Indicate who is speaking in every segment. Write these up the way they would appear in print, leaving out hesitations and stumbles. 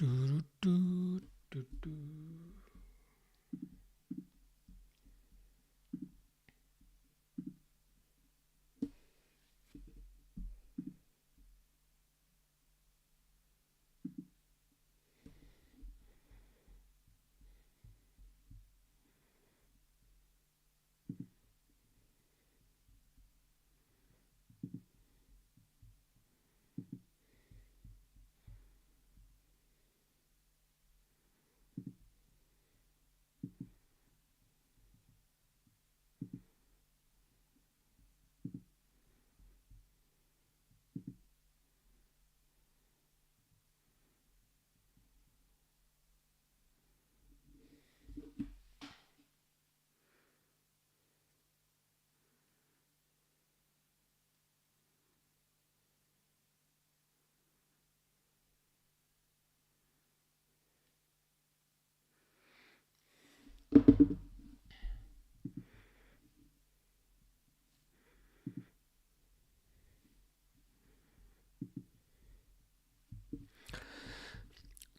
Speaker 1: Do, do, do, do.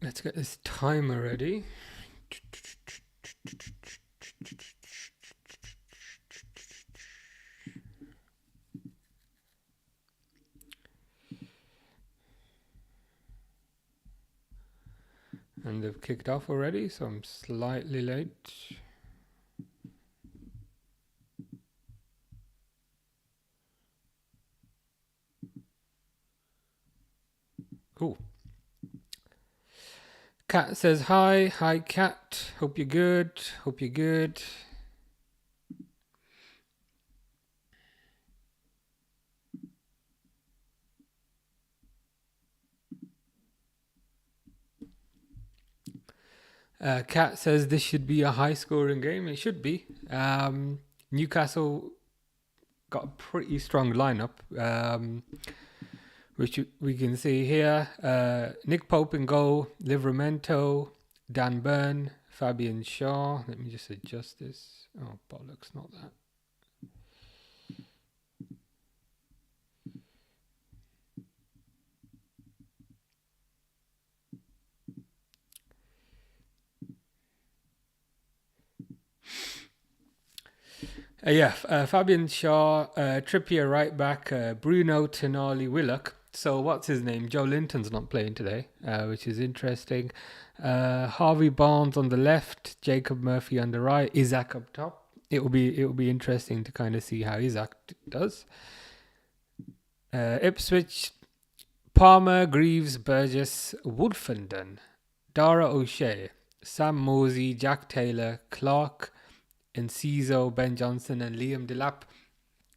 Speaker 1: Let's get this timer ready. And they've kicked off already, so I'm slightly late. Cool. Cat says hi. Hi, Cat. Hope you're good. Hope you're good. Cat says this should be a high-scoring game. It should be. Newcastle got a pretty strong lineup, which we can see here. Nick Pope in goal, Livramento, Dan Burn, Fabian Shaw. Let me just adjust this. Oh, bollocks, not that. Fabian Shaw, Trippier right back, Bruno, Tenali, Willock. So what's his name? Joe Linton's not playing today, which is interesting. Harvey Barnes on the left, Jacob Murphy on the right, Isaac up top. It will be interesting to kind of see how Isaac does. Ipswich, Palmer, Greaves, Burgess, Woodfenden, Dara O'Shea, Sam Mosey, Jack Taylor, Clark, Enciso, Ben Johnson, and Liam Delap.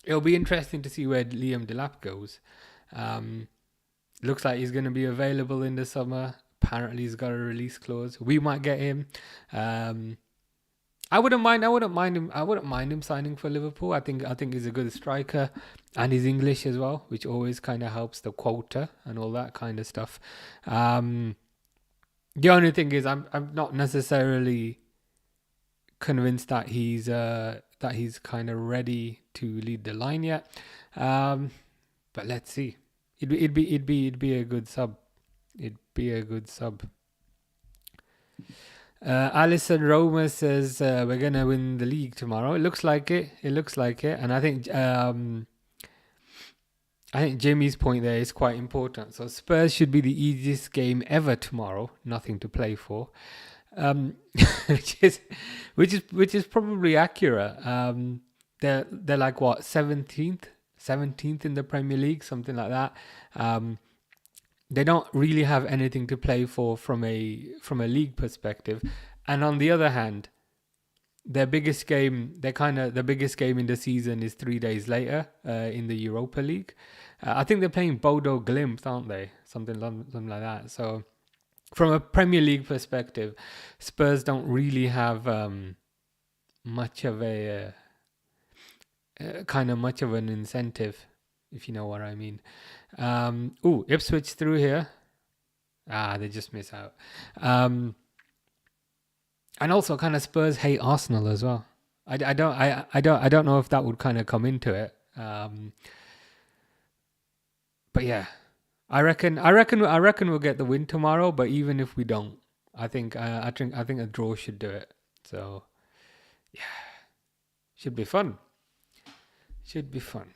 Speaker 1: It'll be interesting to see where Liam Delap goes. Looks like he's going to be available in the summer. Apparently, he's got a release clause. We might get him. I wouldn't mind him signing for Liverpool. I think he's a good striker, and he's English as well, which always kind of helps the quota and all that kind of stuff. The only thing is, I'm not necessarily convinced that he's kind of ready to lead the line yet. But let's see. It'd be a good sub. It'd be a good sub. Alison Roma says we're gonna win the league tomorrow. It looks like it. And I think Jimmy's point there is quite important. So Spurs should be the easiest game ever tomorrow. Nothing to play for, which is probably accurate. They're like what 17th in the Premier League, something like that. They don't really have anything to play for from a league perspective, and on the other hand, their biggest game in the season is 3 days later in the Europa League. I think they're playing Bodo Glimt, aren't they? Something like that. So, from a Premier League perspective, Spurs don't really have much of an incentive, if you know what I mean. Ipswich through here. They just miss out. And also, kind of Spurs hate Arsenal as well. I don't know if that would kind of come into it. But yeah, I reckon we'll get the win tomorrow. But even if we don't, I think a draw should do it. So should be fun. Should be fun.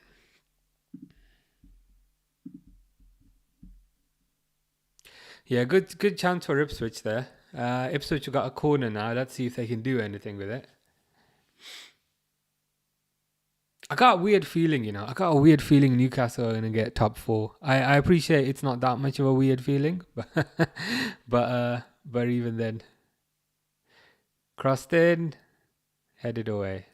Speaker 1: Yeah, good chance for Ipswich there. Ipswich have got a corner now. Let's see if they can do anything with it. I got a weird feeling, Newcastle are gonna get top four. I appreciate it's not that much of a weird feeling, but even then, crossed in, headed away.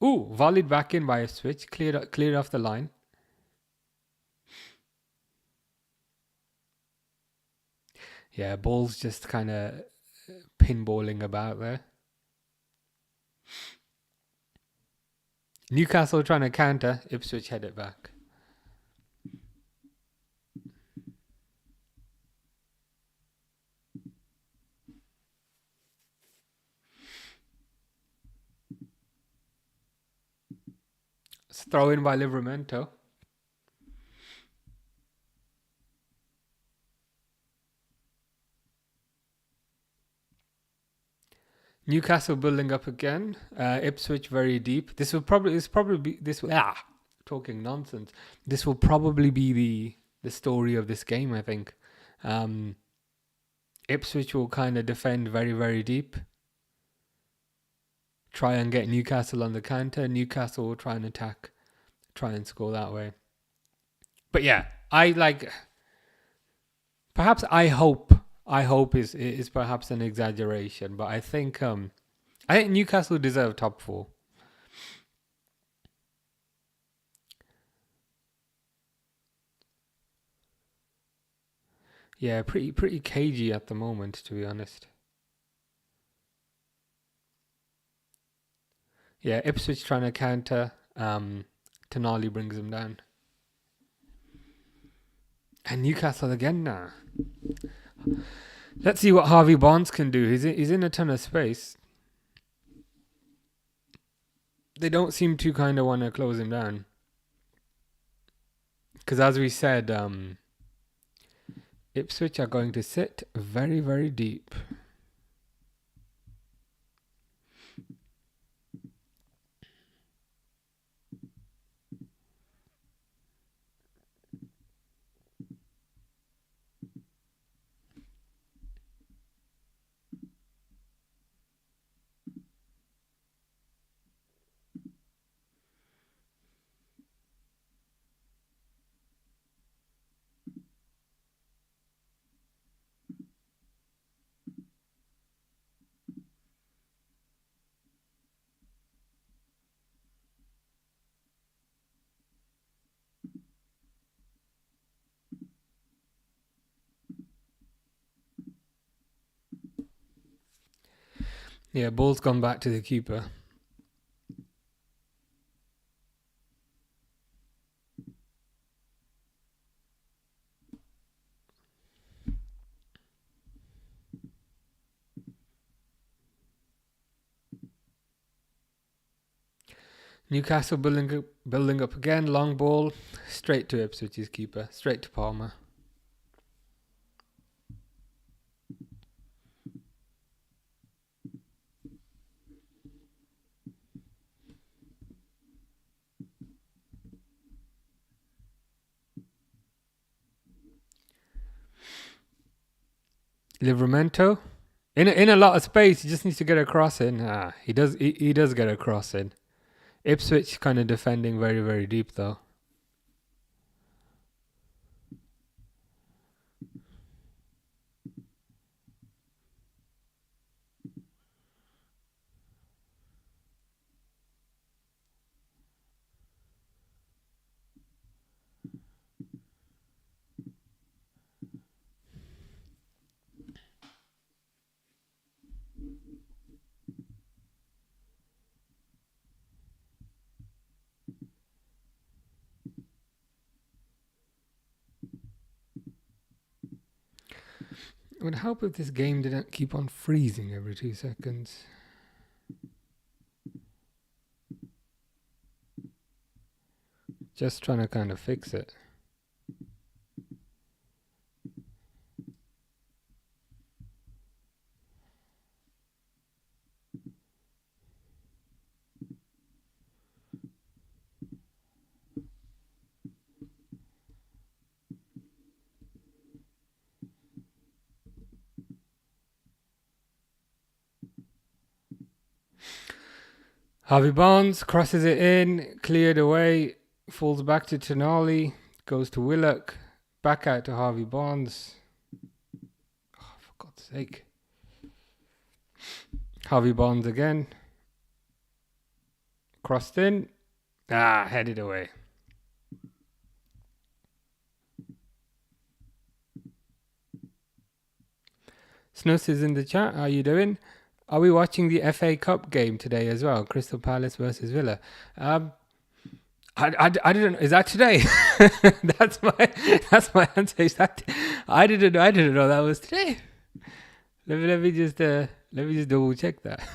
Speaker 1: Ooh, volleyed back in by a switch, cleared off the line. Yeah, ball's just kind of pinballing about there. Newcastle trying to counter, Ipswich head it back. It's throw in by Livramento. Newcastle building up again. Ipswich very deep. This will probably be talking nonsense. This will probably be the story of this game. I think. Ipswich will kind of defend very very deep. Try and get Newcastle on the counter. Newcastle will try and attack, try and score that way. But yeah, perhaps I hope is perhaps an exaggeration, but I think Newcastle deserve top four. Yeah, pretty cagey at the moment, to be honest. Yeah, Ipswich trying to counter. Tonali brings them down. And Newcastle again now. Let's see what Harvey Barnes can do. He's in a ton of space. They don't seem to kind of want to close him down. Because as we said, Ipswich are going to sit very, very deep. Yeah, ball's gone back to the keeper. Newcastle building up again. Long ball, straight to Ipswich's keeper, straight to Palmer. Livramento in a lot of space. He just needs to get a cross in. He does get a cross in. Ipswich kind of defending very very deep though. It would help if this game didn't keep on freezing every 2 seconds. Just trying to kind of fix it. Harvey Barnes crosses it in, cleared away, falls back to Tonali, goes to Willock, back out to Harvey Barnes. Oh, for God's sake. Harvey Barnes again. Crossed in. Headed away. Snus is in the chat. How you doing? Are we watching the FA Cup game today as well? Crystal Palace versus Villa. I didn't. Is that today? that's my answer. Is that? I didn't know that was today. Let me just double check that.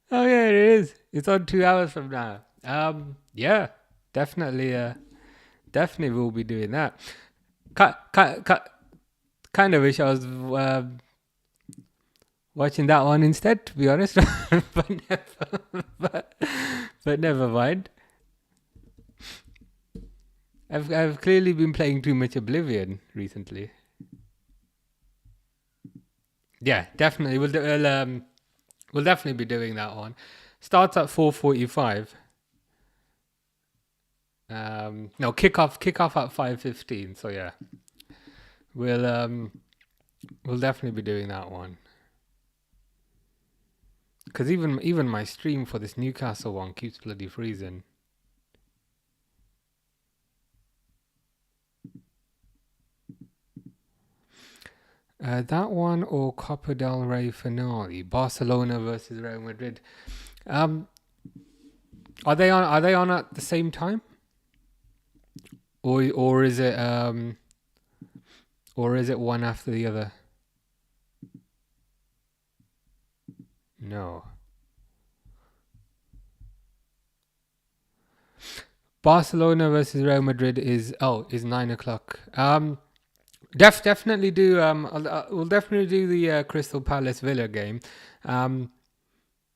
Speaker 1: Oh yeah, it is. It's on 2 hours from now. Yeah, definitely. Definitely will be doing that. Kind of wish I was watching that one instead, to be honest. but never mind. I've clearly been playing too much Oblivion recently. Yeah, definitely. We'll definitely be doing that one. Starts at 4:45. No, kickoff at 5:15. So yeah, we'll definitely be doing that one. Because even my stream for this Newcastle one keeps bloody freezing. That one or Copa del Rey finale, Barcelona versus Real Madrid. Are they on at the same time? Or is it one after the other? No. Barcelona versus Real Madrid is 9 o'clock. Definitely do. We'll definitely do the Crystal Palace Villa game.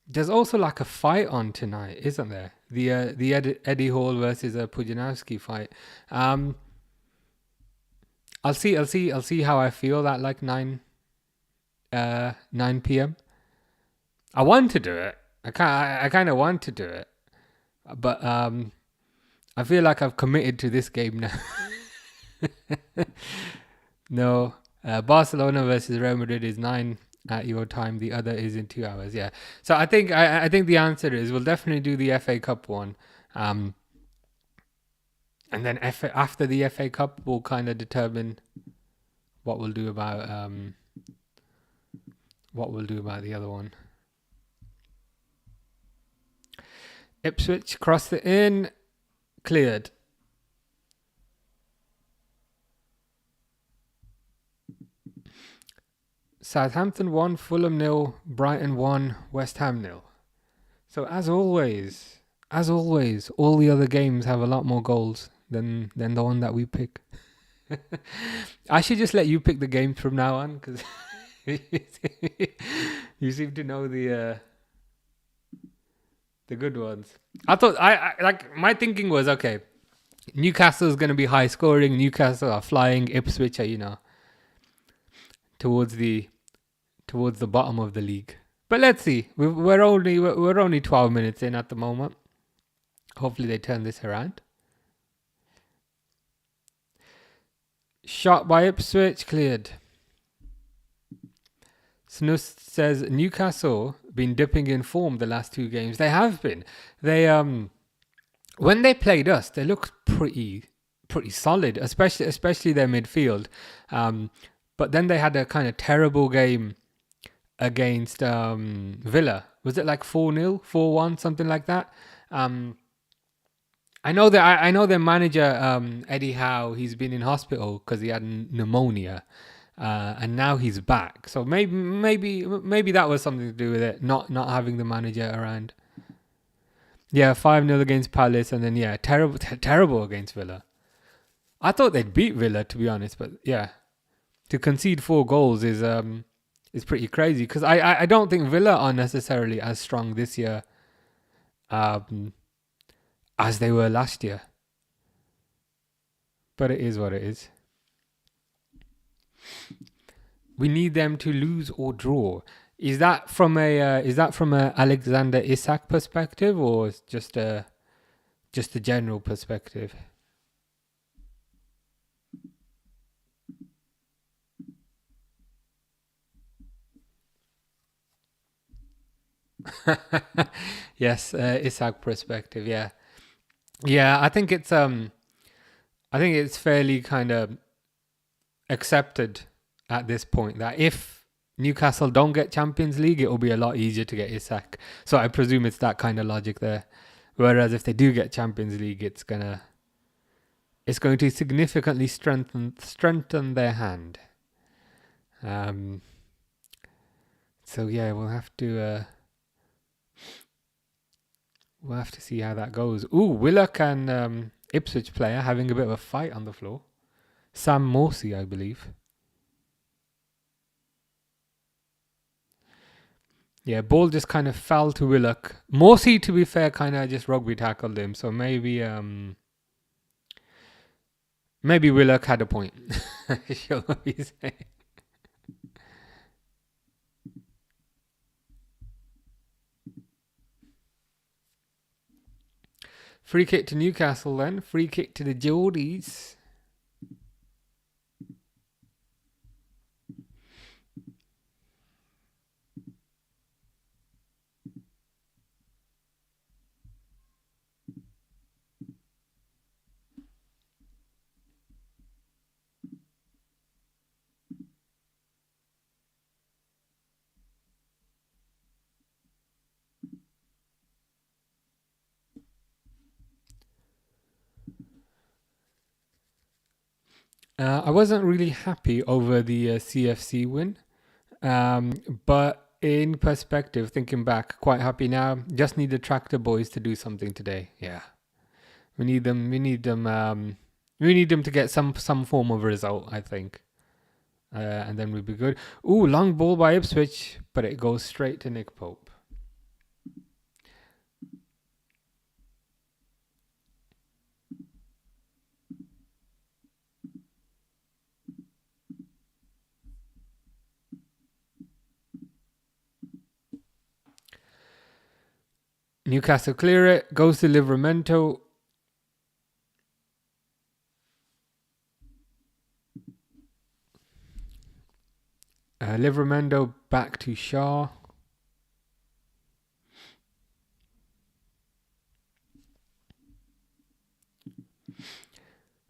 Speaker 1: There's also like a fight on tonight, isn't there? The Eddie Hall versus Pujanowski fight. I'll see how I feel at like 9 p.m. I want to do it. I kind of want to do it, but I feel like I've committed to this game now. No, Barcelona versus Real Madrid is 9 at your time. The other is in 2 hours. Yeah. So I think the answer is we'll definitely do the FA Cup one, and then after the FA Cup we'll kind of determine what we'll do about the other one. Ipswich crossed it in, cleared. Southampton 1, Fulham 0, Brighton 1, West Ham 0. So as always, all the other games have a lot more goals than the one that we pick. I should just let you pick the games from now on, because you seem to know the good ones. I thought I like my thinking was okay. Newcastle is going to be high scoring. Newcastle are flying. Ipswich are towards the bottom of the league. But let's see. We're only 12 minutes in at the moment. Hopefully they turn this around. Shot by Ipswich, cleared. Snus says Newcastle been dipping in form the last 2 games. They have been. They when they played us, they looked pretty solid, especially their midfield. But then they had a kind of terrible game against Villa. Was it like 4-0, 4-1, something like that? I know their manager Eddie Howe. He's been in hospital because he had pneumonia, and now he's back. So maybe that was something to do with it. Not having the manager around. Yeah, 5-0 against Palace, and then terrible against Villa. I thought they'd beat Villa, to be honest, but yeah, to concede 4 goals is pretty crazy, because I don't think Villa are necessarily as strong this year as they were last year. But it is what it is. We need them to lose or draw. Is that from a Alexander Isak perspective, or is just a general perspective? Yes, Isak perspective. Yeah, yeah. I think it's fairly kind of accepted at this point that if Newcastle don't get Champions League, it will be a lot easier to get Isak. So I presume it's that kind of logic there. Whereas if they do get Champions League, it's going to significantly strengthen their hand. Um, so yeah, we'll have to see how that goes. Ooh, Willock and Ipswich player having a bit of a fight on the floor. Sam Morsey, I believe. Yeah, ball just kind of fell to Willock. Morsey, to be fair, kind of just rugby tackled him. So maybe Willock had a point. Shall we say? Free kick to Newcastle then. Free kick to the Geordies. I wasn't really happy over the CFC win, but in perspective, thinking back, quite happy now. Just need the tractor boys to do something today. Yeah, we need them. We need them. We need them to get some form of result, I think, and then we'll be good. Ooh, long ball by Ipswich, but it goes straight to Nick Pope. Newcastle clear it. Goes to Livramento. Livramento back to Shaw.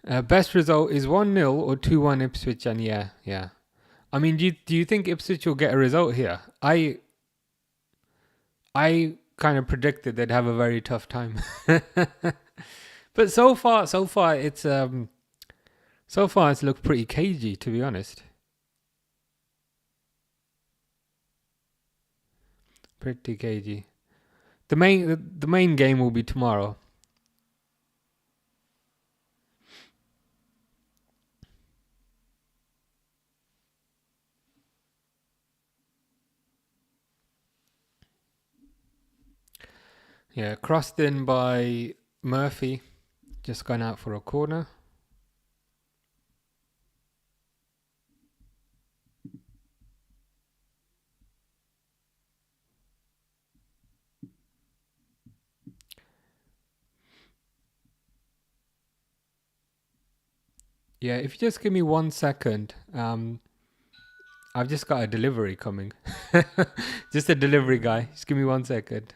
Speaker 1: Best result is 1-0 or 2-1 Ipswich, and yeah. I mean, do you think Ipswich will get a result here? I kind of predicted they'd have a very tough time, but so far it's looked pretty cagey, to be honest. Pretty cagey. The main game will be tomorrow. Yeah, crossed in by Murphy, just gone out for a corner. Yeah, if you just give me 1 second, I've just got a delivery coming. Just a delivery guy. Just give me 1 second.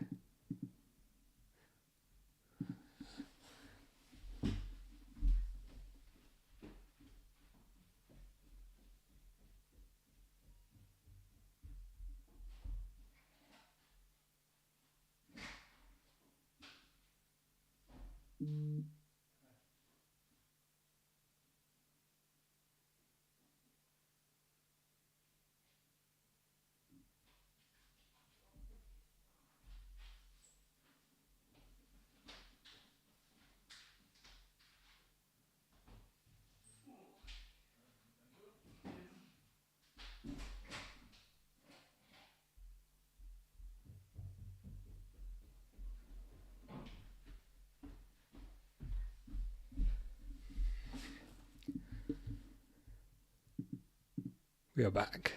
Speaker 1: We are back.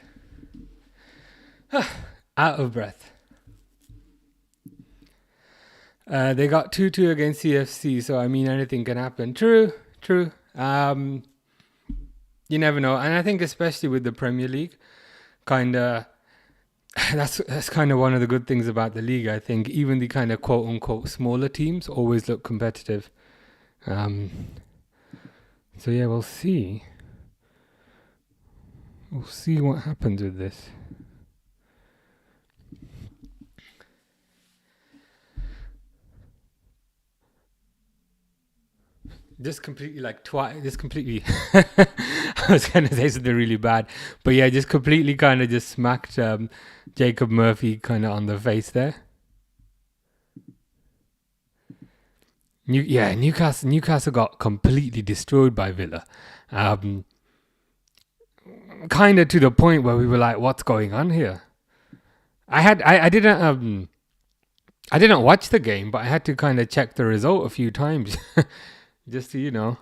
Speaker 1: Out of breath. They got 2-2 against CFC, so I mean anything can happen. True. You never know, and I think especially with the Premier League, kind of that's kind of one of the good things about the league. I think even the kind of quote unquote smaller teams always look competitive. So yeah, we'll see. We'll see what happens with this. Just completely just completely I was gonna say something really bad, but yeah, just completely kind of just smacked Jacob Murphy kind of on the face there. Newcastle got completely destroyed by Villa, kind of to the point where we were like, what's going on here? I didn't watch the game, but I had to kind of check the result a few times just to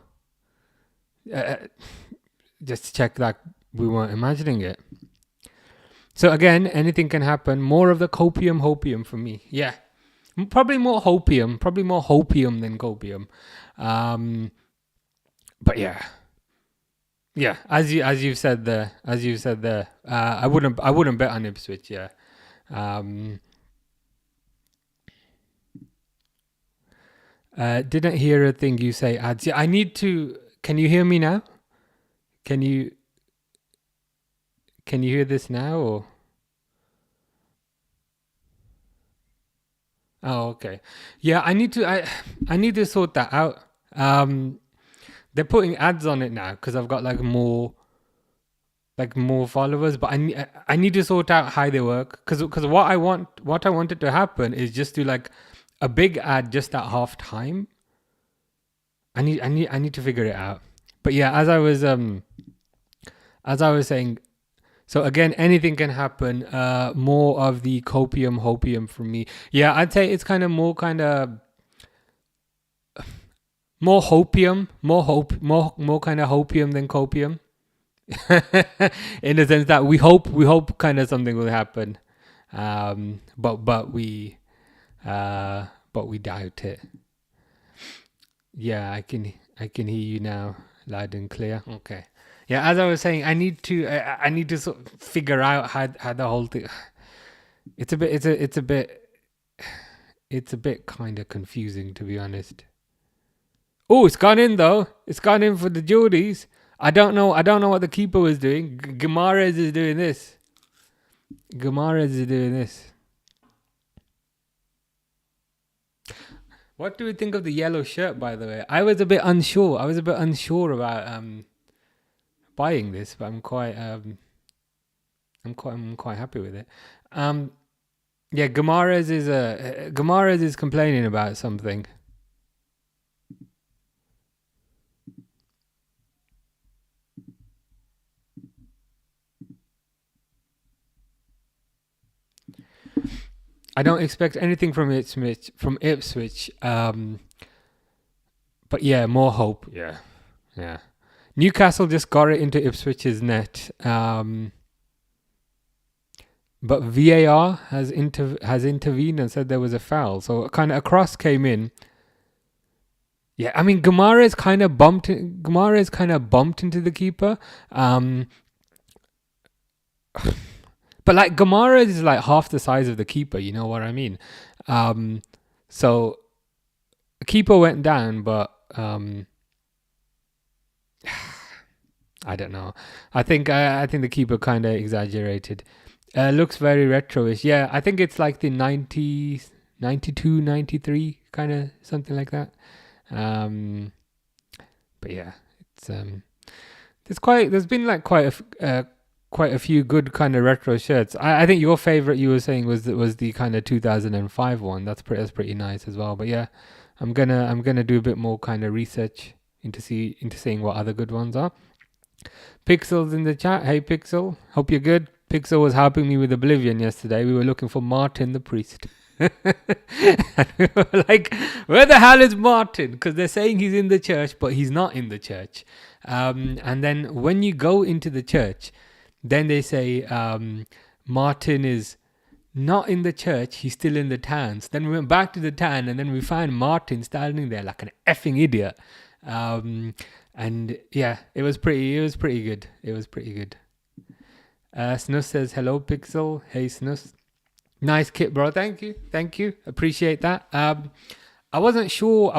Speaker 1: just to check that we weren't imagining it. So again, anything can happen. More of the hopium for me. Yeah, probably more hopium than copium. But yeah, as you've said there, I wouldn't bet on Ipswich. Yeah. Didn't hear a thing you say ads. Yeah, I need to. Can you hear me now? Can you hear this now? Or oh, okay. Yeah, I need to sort that out. They're putting ads on it now because I've got more followers, but I need to sort out how they work because what I wanted to happen is just do a big ad just at half time. I need to figure it out. But yeah, as I was saying, so again, anything can happen. More of the hopium from me. Yeah, I'd say it's kind of more hopium, more kind of hopium than copium. In the sense that we hope kind of something will happen, but we doubt it. Yeah, I can hear you now, loud and clear. Okay. Yeah, as I was saying, I need to sort of figure out how the whole thing. It's a bit kind of confusing, to be honest. Oh, it's gone in though. It's gone in for the Geordies. I don't know what the keeper was doing. Guimaraes is doing this. What do we think of the yellow shirt, by the way? I was a bit unsure about buying this, but I'm quite happy with it. Yeah, Guimaraes is complaining about something. I don't expect anything from Ipswich. But yeah, more hope. Yeah. Newcastle just got it into Ipswich's net. But VAR has intervened and said there was a foul. So kind of a cross came in. Yeah, I mean Guimaraes kind of bumped into the keeper. But Guimaraes is half the size of the keeper, you know what I mean? So the keeper went down, but I don't know. I think the keeper kind of exaggerated. Looks very retro-ish. Yeah, I think it's like the 90s, 92, 93 kind of something like that. But yeah, it's there's been quite a few good kind of retro shirts. I think your favorite you were saying was the kind of 2005 one. That's pretty nice as well. But yeah, I'm gonna do a bit more kind of research into seeing what other good ones are. Pixel's in the chat. Hey Pixel, hope you're good. Pixel was helping me with Oblivion yesterday. We were looking for Martin the priest. And we were like, where the hell is Martin? Because they're saying he's in the church, but he's not in the church. And then when you go into the church, then they say Martin is not in the church, he's still in the town. So then we went back to the town, and then we found Martin standing there like an effing idiot. And yeah, it was pretty good. It was pretty good. Snus says, hello, Pixel. Hey, Snus. Nice kit, bro. Thank you. Appreciate that. I wasn't sure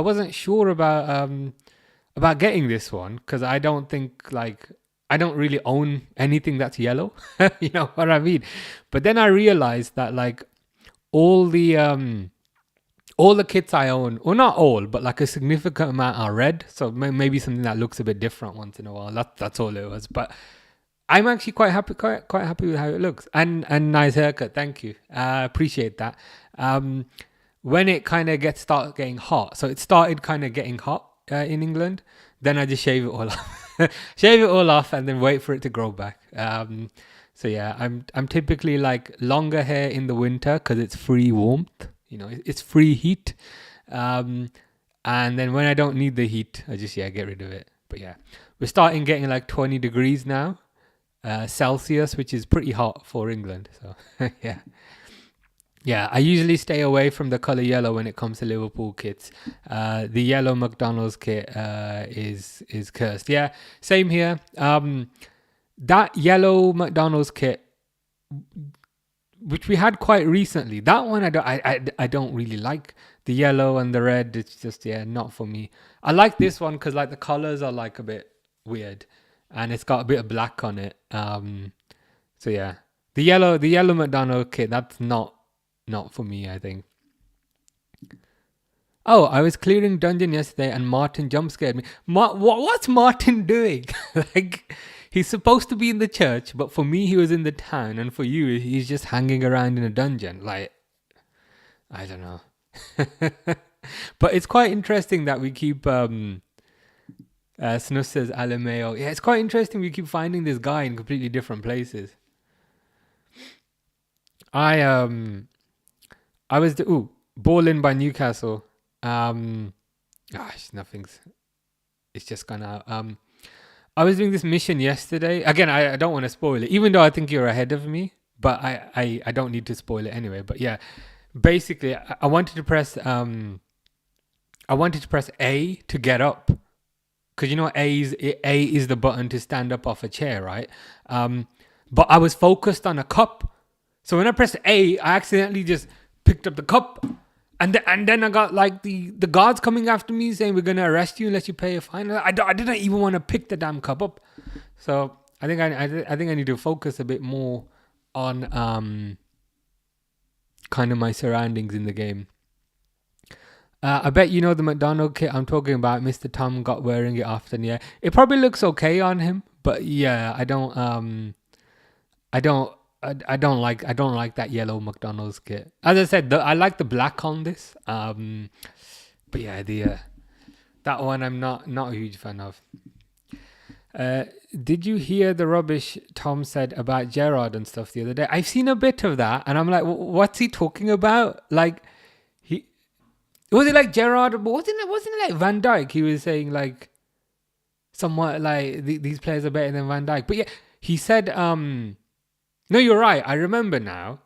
Speaker 1: about getting this one, because I don't think, like, I don't really own anything that's yellow. You know what I mean? But then I realized that, like, all the kits I own, or not all, but like a significant amount are red. So maybe something that looks a bit different once in a while. That's all it was. But I'm actually quite happy with how it looks, and nice haircut. Thank you. Appreciate that. When it kind of start getting hot, so it started kind of getting hot in England, then I just shave it all off, and then wait for it to grow back. So yeah, I'm typically like longer hair in the winter because it's free warmth. You know, it's free heat. And then when I don't need the heat, I just get rid of it. But yeah, we're starting getting like 20 degrees now. Celsius, which is pretty hot for England. So yeah, I usually stay away from the color yellow when it comes to Liverpool kits. The yellow McDonald's kit is cursed. Yeah, same here. That yellow McDonald's kit, which we had quite recently, that one I don't really like. The yellow and the red, it's just not for me. I like this one because like the colors are like a bit weird, and it's got a bit of black on it. So yeah, the yellow McDonald's kit, that's not for me, I think. Oh, I was clearing dungeon yesterday and Martin jump scared me. What's Martin doing? Like, he's supposed to be in the church, but for me, he was in the town, and for you, he's just hanging around in a dungeon. Like, I don't know. But it's quite interesting that we keep... Snus says Alameo. Yeah, it's quite interesting we keep finding this guy in completely different places. I was Ball-In by Newcastle. Nothing's... It's just gone out. I was doing this mission yesterday. Again, I don't want to spoil it, even though I think you're ahead of me. But I don't need to spoil it anyway. But yeah, basically, I wanted to press A to get up, because you know A is the button to stand up off a chair, right? But I was focused on a cup, so when I pressed A, I accidentally just picked up the cup. And then I got like the guards coming after me saying, we're going to arrest you unless you pay a fine. I didn't even want to pick the damn cup up. So I think I need to focus a bit more on kind of my surroundings in the game. I bet you know the McDonald's kit I'm talking about. Mr. Tom got wearing it often. Yeah, it probably looks okay on him, but yeah, I don't like that yellow McDonald's kit. As I said, I like the black on this. But yeah, that one I'm not a huge fan of. Did you hear the rubbish Tom said about Gerrard and stuff the other day? I've seen a bit of that, and I'm like, what's he talking about? Like, was it like Gerrard? But wasn't it like Van Dijk? He was saying like, somewhat like these players are better than Van Dijk. But yeah, he said, no, you're right. I remember now.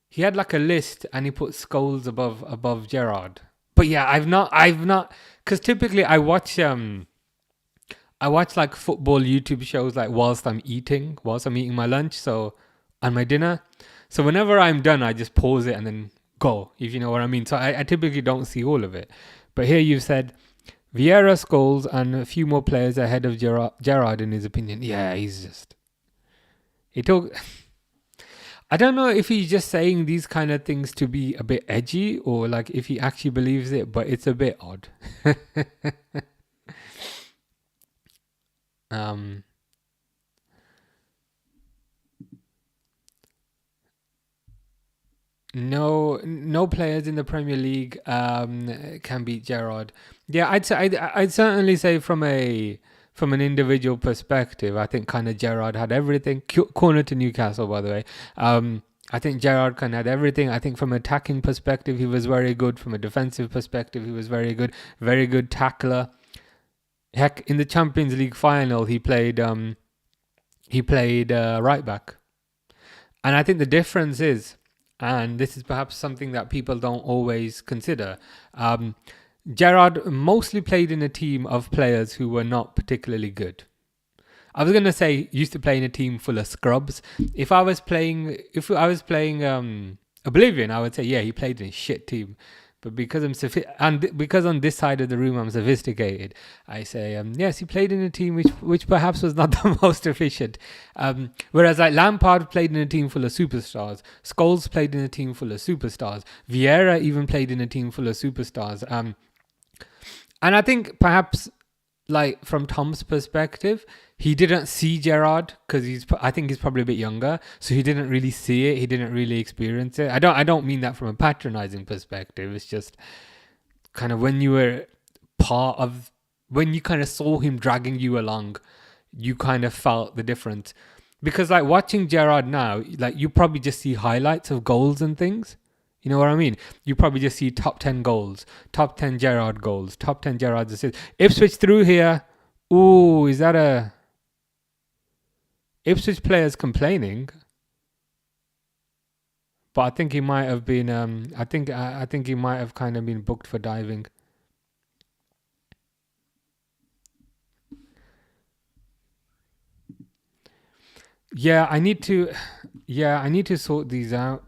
Speaker 1: He had like a list and he put Scholes above Gerrard. But yeah, I've not, because typically I watch like football YouTube shows like whilst I'm eating my lunch, so, and my dinner. So whenever I'm done, I just pause it and then go, if you know what I mean. So I typically don't see all of it. But here you've said Vieira, Scholes, and a few more players ahead of Gerrard in his opinion. Yeah, he's just... I don't know if he's just saying these kind of things to be a bit edgy, or like if he actually believes it, but it's a bit odd. No players in the Premier League can beat Gerrard. Yeah, I'd certainly say from an individual perspective, I think kind of Gerrard had everything. Corner to Newcastle, by the way. I think Gerrard kind of had everything. I think from an attacking perspective, he was very good. From a defensive perspective, he was very good. Very good tackler. Heck, in the Champions League final, he played right back. And I think the difference is, and this is perhaps something that people don't always consider. Gerrard mostly played in a team of players who were not particularly good. I was gonna say used to play in a team full of scrubs. If I was playing Oblivion, I would say yeah, he played in a shit team. But because because on this side of the room I'm sophisticated, I say yes, he played in a team which perhaps was not the most efficient. Whereas like Lampard played in a team full of superstars, Scholes played in a team full of superstars, Vieira even played in a team full of superstars. And I think perhaps like from Tom's perspective, he didn't see Gerrard because I think he's probably a bit younger, so he didn't really see it. He didn't really experience it. I don't mean that from a patronizing perspective. It's just kind of when you were when you kind of saw him dragging you along, you kind of felt the difference. Because like watching Gerrard now, like you probably just see highlights of goals and things. You know what I mean? You probably just see top 10 goals, top 10 Gerrard goals, top 10 Gerrard assists. Ipswich through here. Ooh, is that a Ipswich players complaining? But I think he might have been. I think he might have kind of been booked for diving. Yeah, I need to. Yeah, I need to sort these out.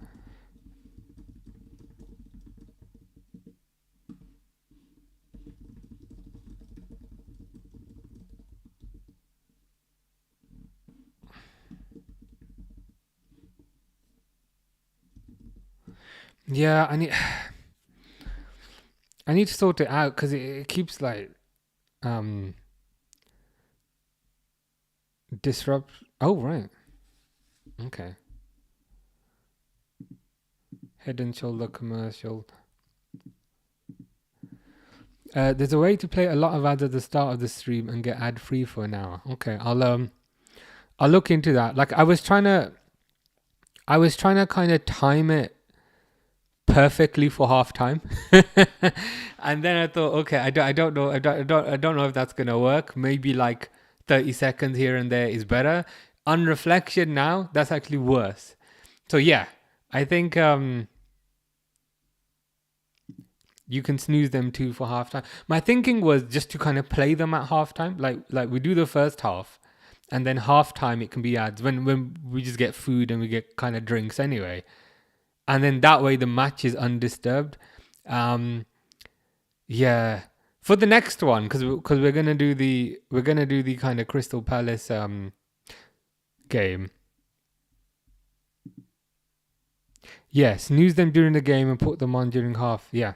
Speaker 1: Yeah, I need to sort it out because it keeps like um disrupt. Oh right, okay. Head and shoulder commercial. There's a way to play a lot of ads at the start of the stream and get ad free for an hour. Okay, I'll look into that. Like I was trying to kind of time it perfectly for half time, and then I thought, okay, I don't know, I don't know if that's gonna work. Maybe like 30 seconds here and there is better. On reflection, now that's actually worse. So yeah, I think you can snooze them too for halftime. My thinking was just to kind of play them at halftime, like we do the first half, and then halftime it can be ads when we just get food and we get kind of drinks anyway, and then that way the match is undisturbed. Um, yeah, for the next one because we're gonna do the kind of Crystal Palace game. Yeah, snooze them during the game and put them on during half. Yeah,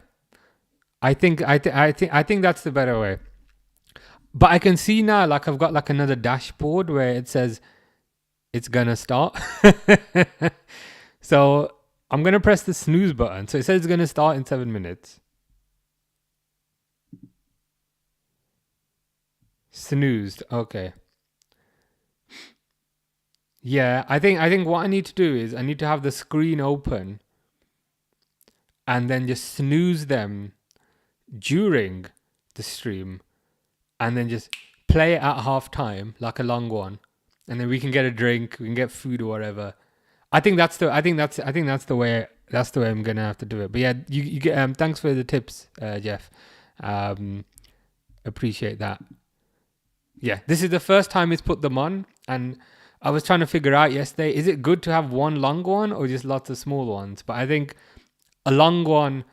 Speaker 1: I think that's the better way. But I can see now, like I've got like another dashboard where it says it's gonna start. So I'm gonna press the snooze button. So it says it's gonna start in 7 minutes. Snoozed. Okay. Yeah, I think what I need to do is I need to have the screen open and then just snooze them during the stream and then just play it at half time like a long one, and then we can get a drink, we can get food or whatever. I think that's the way I'm gonna have to do it. But yeah, you get thanks for the tips, Jeff. Um, appreciate that. Yeah, this is the first time he's put them on, and I was trying to figure out yesterday: is it good to have one long one or just lots of small ones? But I think a long one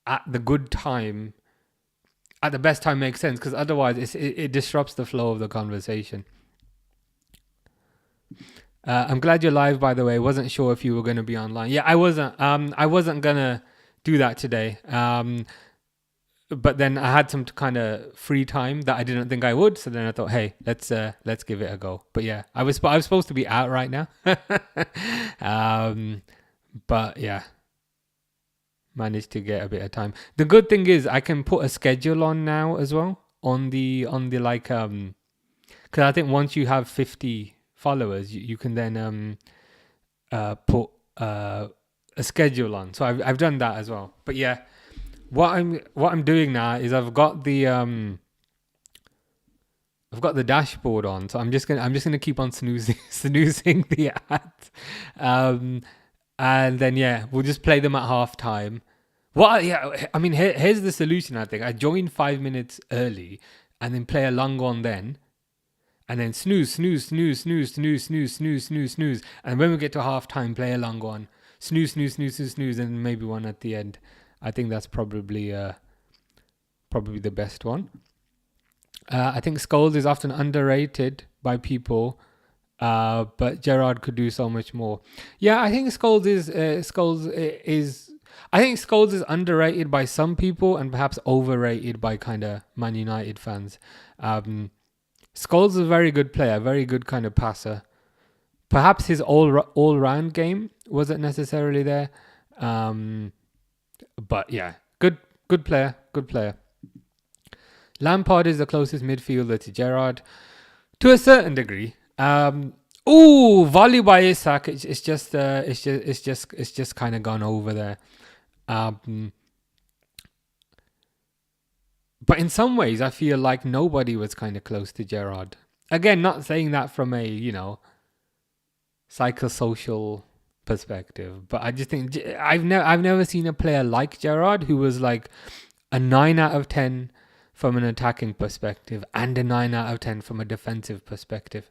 Speaker 1: at the good time, at the best time, makes sense because otherwise it disrupts the flow of the conversation. I'm glad you're live, by the way. Wasn't sure if you were going to be online. Yeah, I wasn't. I wasn't gonna do that today. But then I had some kind of free time that I didn't think I would. So then I thought, hey, let's give it a go. But yeah, I was supposed to be out right now. But yeah, managed to get a bit of time. The good thing is I can put a schedule on now as well on the like because I think once you have 50 followers, you can then put a schedule on. So I've done that as well. But yeah, what I'm doing now is I've got the dashboard on. So I'm just gonna keep on snoozing the ads. and then we'll just play them at half time. Well, yeah, I mean, here's the solution. I think I join 5 minutes early, and then play a long one then, and then snooze, snooze, snooze, snooze, snooze, snooze, snooze, snooze, snooze, and when we get to half time, play a long one, snooze, snooze, snooze, snooze, snooze, and maybe one at the end. I think that's probably the best one. I think Scholes is often underrated by people, but Gerrard could do so much more. Yeah, I think Scholes is. I think Scholes is underrated by some people and perhaps overrated by kind of Man United fans. Scholes is a very good player, very good kind of passer. Perhaps his all round game wasn't necessarily there, but yeah, good player, good player. Lampard is the closest midfielder to Gerrard to a certain degree. Volley by Isak. It's just kind of gone over there. But in some ways, I feel like nobody was kind of close to Gerrard. Again, not saying that from a psychosocial perspective, but I just think I've never seen a player like Gerrard who was like a 9 out of 10 from an attacking perspective and a 9 out of 10 from a defensive perspective.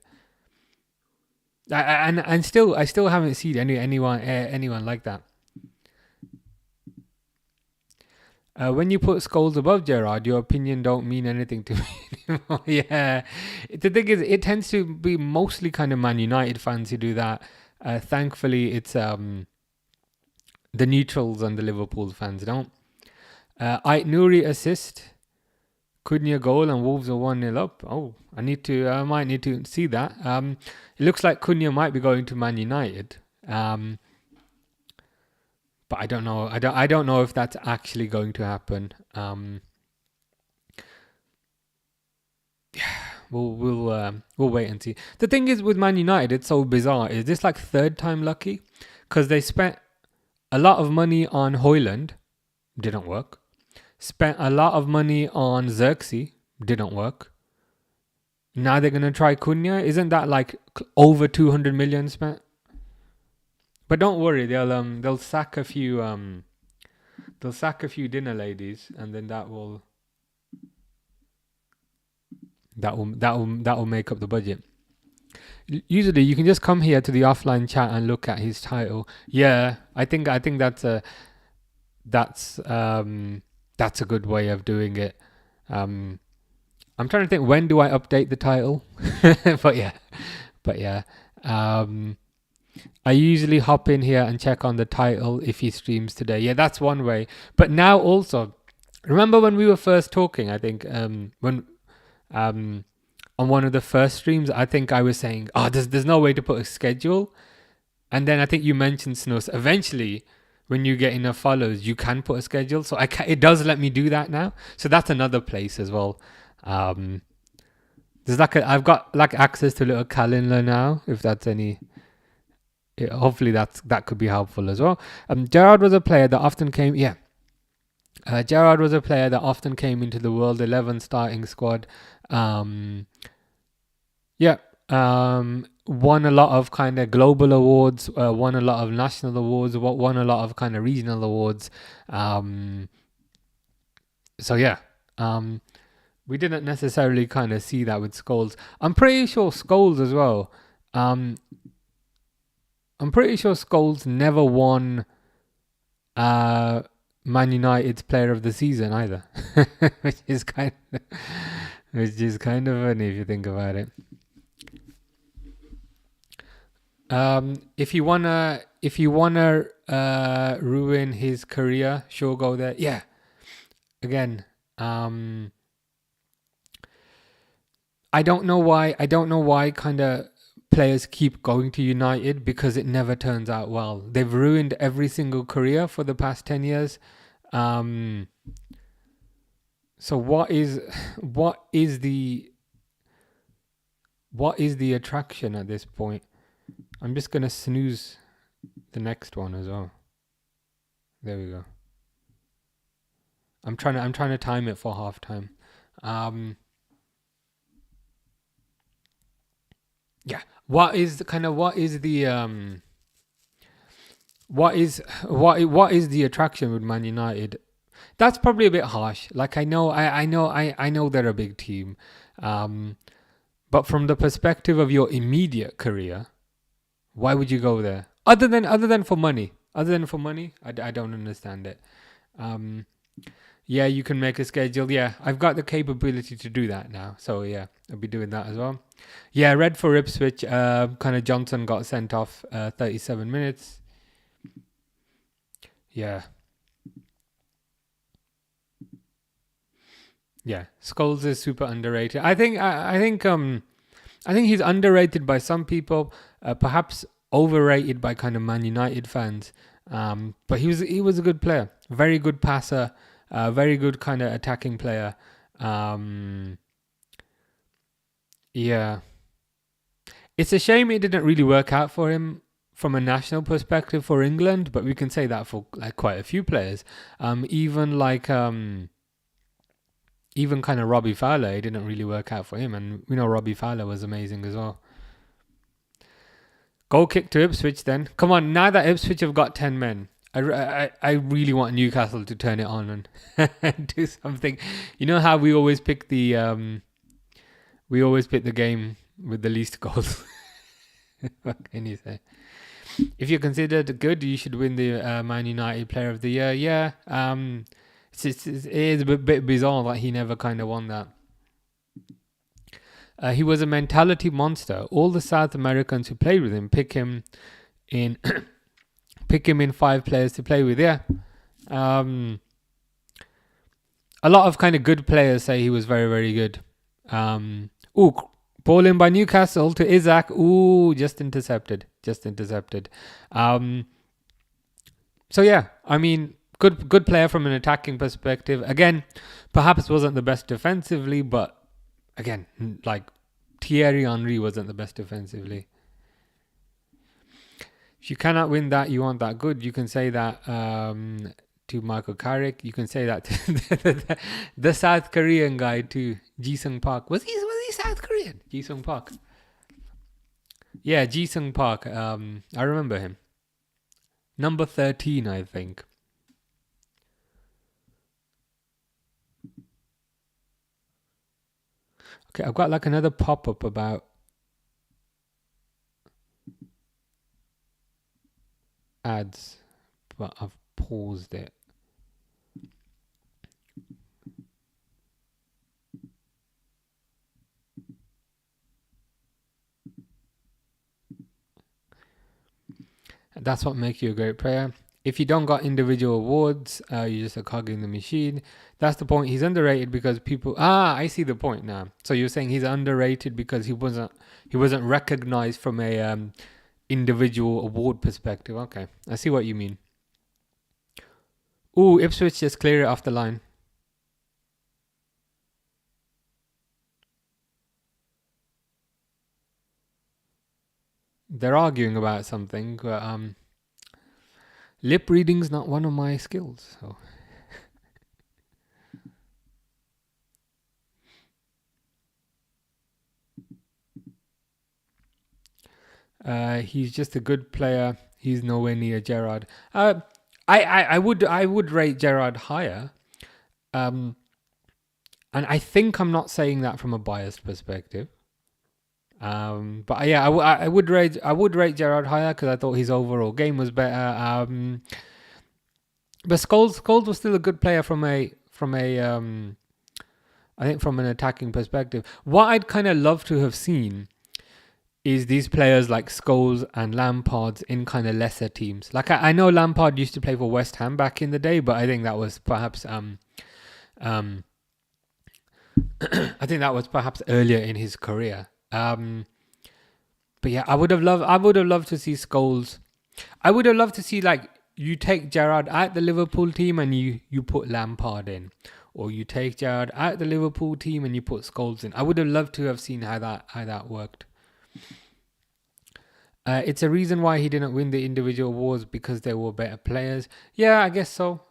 Speaker 1: I still haven't seen anyone like that. When you put Scholes above Gerrard, your opinion don't mean anything to me anymore. Yeah, the thing is, it tends to be mostly kind of Man United fans who do that. Thankfully, it's the neutrals and the Liverpool fans don't. Ait Nouri assist, Cunha goal, and Wolves are 1-0 up. Oh, I might need to see that. It looks like Cunha might be going to Man United. But I don't know. I don't know if that's actually going to happen. We'll wait and see. The thing is with Man United, it's so bizarre. Is this like third time lucky? Because they spent a lot of money on Højlund, didn't work. Spent a lot of money on Xerxes, didn't work. Now they're gonna try Cunha. Isn't that like over 200 million spent? But don't worry, they'll sack a few dinner ladies, and then that will make up the budget. Usually, you can just come here to the offline chat and look at his title. Yeah, I think that's a good way of doing it. I'm trying to think, when do I update the title? but yeah. I usually hop in here and check on the title if he streams today. Yeah, that's one way. But now also, remember when we were first talking, I think when on one of the first streams, I think I was saying, there's no way to put a schedule. And then I think you mentioned Snus. Eventually, when you get enough follows, you can put a schedule. So it does let me do that now. So that's another place as well. There's I've got like access to a little calendar now, if that's any. Hopefully that could be helpful as well. Gerrard was a player that often came. Gerrard was a player that often came into the World 11 starting squad. Won a lot of kind of global awards. Won a lot of national awards. Won a lot of kind of regional awards. We didn't necessarily kind of see that with Scholes. I'm pretty sure Scholes as well. I'm pretty sure Scholes never won Man United's Player of the Season either, which is kind of funny if you think about it. If you wanna ruin his career, sure, go there. Yeah. Again, I don't know why kind of players keep going to United, because it never turns out well. They've ruined every single career for the past 10 years. So what is the attraction at this point? I'm just gonna snooze the next one as well. There we go. I'm trying to time it for halftime. Yeah. What is the what is the attraction with Man United? That's probably a bit harsh. Like I know they're a big team, um, but from the perspective of your immediate career, why would you go there? Other than for money. Other than for money, I don't understand it. Um, yeah, you can make a schedule. Yeah, I've got the capability to do that now. So yeah, I'll be doing that as well. Yeah, red for Ipswich. Kind of Johnson got sent off. 37 minutes. Yeah, yeah. Scholes is super underrated. I think he's underrated by some people. Perhaps overrated by kind of Man United fans. But he was a good player. Very good passer. Very good kind of attacking player. Um, yeah. It's a shame it didn't really work out for him from a national perspective for England, but we can say that for like quite a few players. Even like even kind of Robbie Fowler, it didn't really work out for him, and we know Robbie Fowler was amazing as well. Goal kick to Ipswich then. Come on, now that Ipswich have got 10 men, I really want Newcastle to turn it on and do something. You know how we always pick the game with the least goals. What can you say? If you're considered good, you should win the Man United Player of the Year. Yeah, it is a bit bizarre that he never kind of won that. He was a mentality monster. All the South Americans who played with him in pick him in five players to play with. Yeah, um, a lot of kind of good players say he was very very good. Ooh, ball in by Newcastle to Isaac. Ooh, just intercepted. Just intercepted. Um, so yeah, I mean, good player from an attacking perspective. Again, perhaps wasn't the best defensively, but again, like Thierry Henry wasn't the best defensively. If you cannot win that, you aren't that good. You can say that to Michael Carrick. You can say that to the South Korean guy too, Ji Sung Park. Was he South Korean? Ji Sung Park. Yeah, Ji Sung Park. I remember him. Number 13, I think. Okay, I've got like another pop up about ads, but I've paused it. That's what makes you a great player. If you don't got individual awards, you're just a cog in the machine. That's the point. He's underrated because people. I see the point now. So you're saying he's underrated because he wasn't recognized from a individual award perspective. Okay, I see what you mean. Ooh, Ipswich just clear it off the line. They're arguing about something, but lip reading's not one of my skills. So he's just a good player. He's nowhere near Gerrard. I would rate Gerrard higher. Um, and I think I'm not saying that from a biased perspective. But yeah, I would rate Gerrard higher because I thought his overall game was better. But Scholes was still a good player from a I think from an attacking perspective. What I'd kind of love to have seen is these players like Scholes and Lampard in kind of lesser teams. Like I know Lampard used to play for West Ham back in the day, but I think that was perhaps um I think that was perhaps earlier in his career. But yeah, I would have loved to see Scholes. I would have loved to see like you take Gerrard out the Liverpool team and you put Lampard in, or you take Gerrard out the Liverpool team and you put Scholes in. I would have loved to have seen how that worked. It's a reason why he didn't win the individual awards because there were better players. Yeah, I guess so.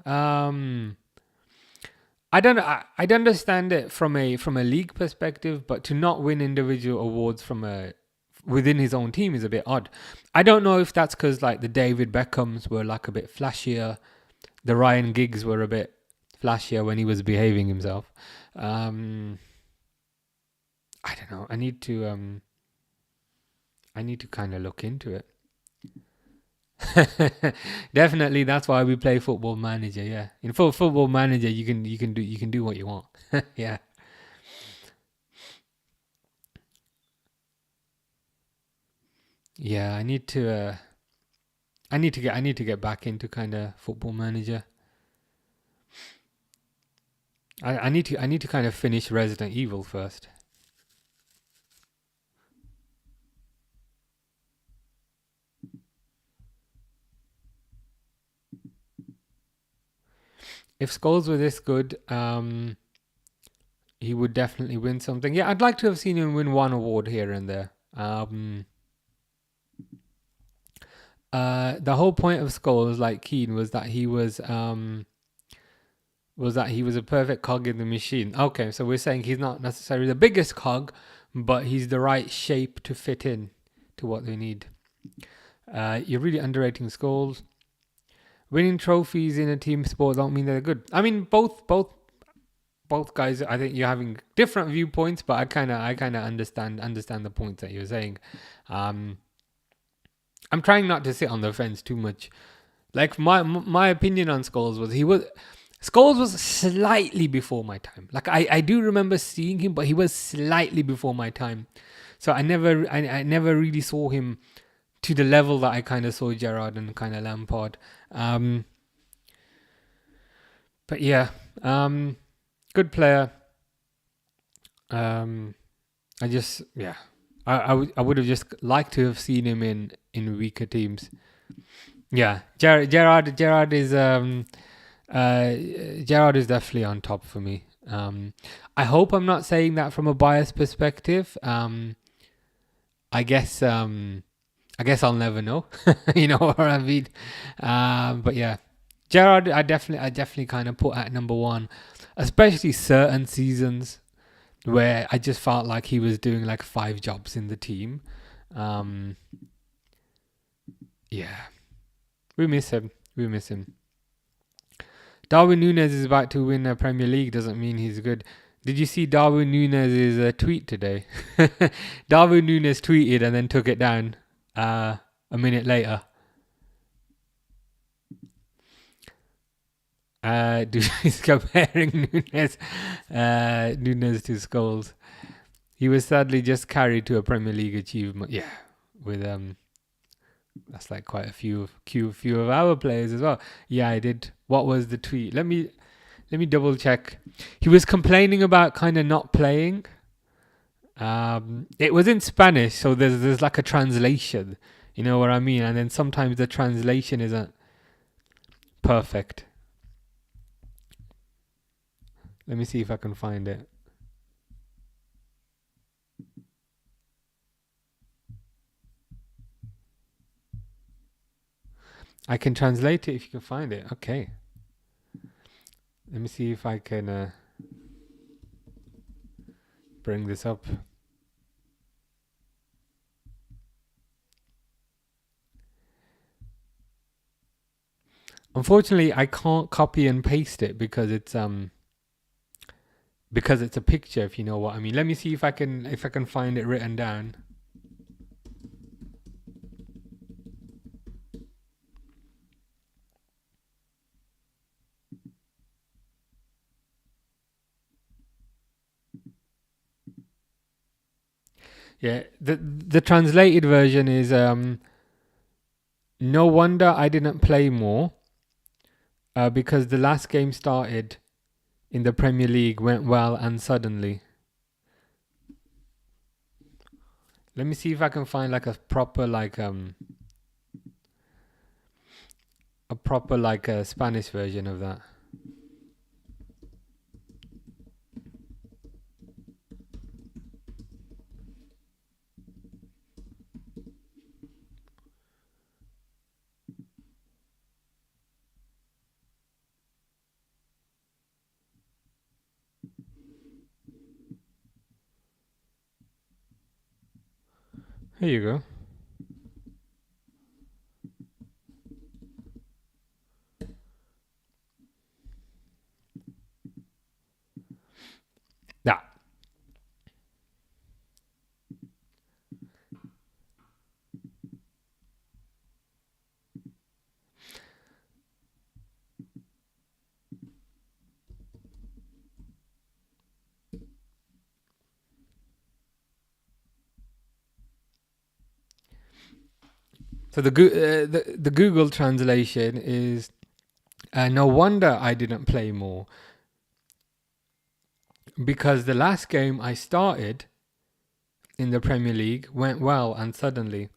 Speaker 1: I don't. I'd understand it from a league perspective, but to not win individual awards within his own team is a bit odd. I don't know if that's because like the David Beckhams were like a bit flashier, the Ryan Giggs were a bit flashier when he was behaving himself. I don't know. I need to kind of look into it. Definitely, that's why we play Football Manager. Yeah, in Football Manager, you can do what you want. Yeah. Yeah, I need to get back into kind of Football Manager. I need to kind of finish Resident Evil first. If Skulls were this good, he would definitely win something. Yeah, I'd like to have seen him win one award here and there. The whole point of Skulls, like Keen, was that he was a perfect cog in the machine. Okay, so we're saying he's not necessarily the biggest cog, but he's the right shape to fit in to what they need. You're really underrating Skulls. Winning trophies in a team sport don't mean they're good. I mean, both guys. I think you're having different viewpoints, but I kind of understand the points that you're saying. I'm trying not to sit on the fence too much. Like my opinion on Skulls was Skulls was slightly before my time. Like I do remember seeing him, but he was slightly before my time. So I never really saw him to the level that I kind of saw Gerrard and kind of Lampard. But yeah, good player. I would have just liked to have seen him in weaker teams. Yeah, Gerrard is Gerrard is definitely on top for me. I hope I'm not saying that from a biased perspective. I guess I'll never know. You know what I mean? But yeah, Gerrard, I definitely kind of put at number one, especially certain seasons where I just felt like he was doing like 5 jobs in the team. Yeah, we miss him. Darwin Núñez is about to win a Premier League. Doesn't mean he's good. Did you see Darwin Núñez's tweet today? Darwin Núñez tweeted and then took it down a minute later. He's comparing Núñez to Scholes. He was sadly just carried to a Premier League achievement. Yeah, with that's like quite a few of our players as well. Yeah, I did. What was the tweet? Let me double check. He was complaining about kind of not playing. It was in Spanish, so there's like a translation. You know what I mean? And then sometimes the translation isn't perfect. Let me see if I can find it. I can translate it if you can find it. Okay. Let me see if I can bring this up. Unfortunately, I can't copy and paste it because it's a picture, if you know what I mean. Let me see if I can find it written down. Yeah, the translated version is no wonder I didn't play more because the last game started in the Premier League went well and suddenly. Let me see if I can find like a proper Spanish version of that. Here you go. Yeah. So the Google translation is no wonder I didn't play more because the last game I started in the Premier League went well and suddenly.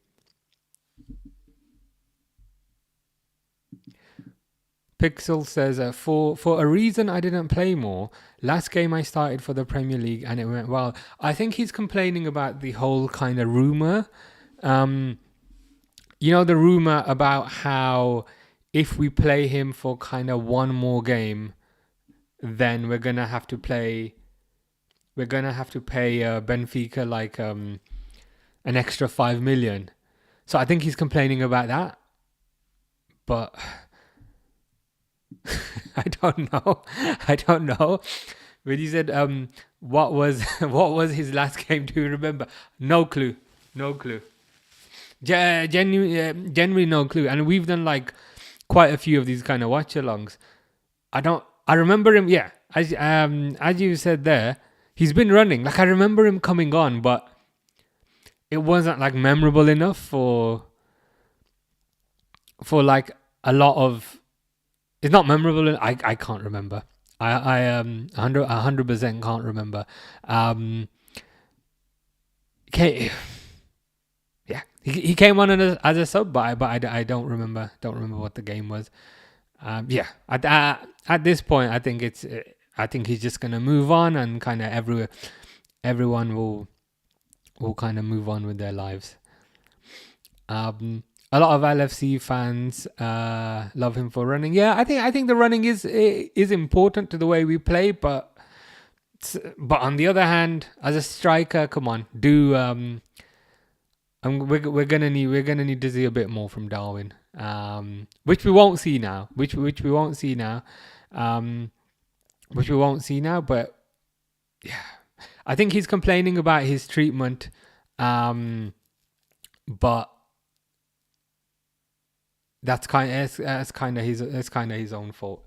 Speaker 1: Pixel says for a reason I didn't play more. Last game I started for the Premier League and it went well. I think he's complaining about the whole kind of rumor. You know the rumor about how if we play him for kind of one more game, then we're gonna have to play. We're gonna have to pay Benfica like an extra 5 million. So I think he's complaining about that, but I don't know. I don't know. When he said what was what was his last game? Do you remember? No clue. No clue. Genuinely no clue. And we've done like quite a few of these kind of watch-alongs. I remember him. Yeah, as you said there, he's been running. Like I remember him coming on, but it wasn't like memorable enough for like a lot of. It's not memorable. I can't remember. I 100% can't remember. Okay, yeah, he came on as a sub, but I don't remember what the game was. Yeah, at this point, I think he's just gonna move on and kind of everyone will kind of move on with their lives. A lot of LFC fans love him for running. Yeah, I think the running is important to the way we play, but on the other hand, as a striker, come on, do we're gonna need to see a bit more from Darwin, which we won't see now. Which we won't see now, which we won't see now. But yeah, I think he's complaining about his treatment, but that's kind of his own fault.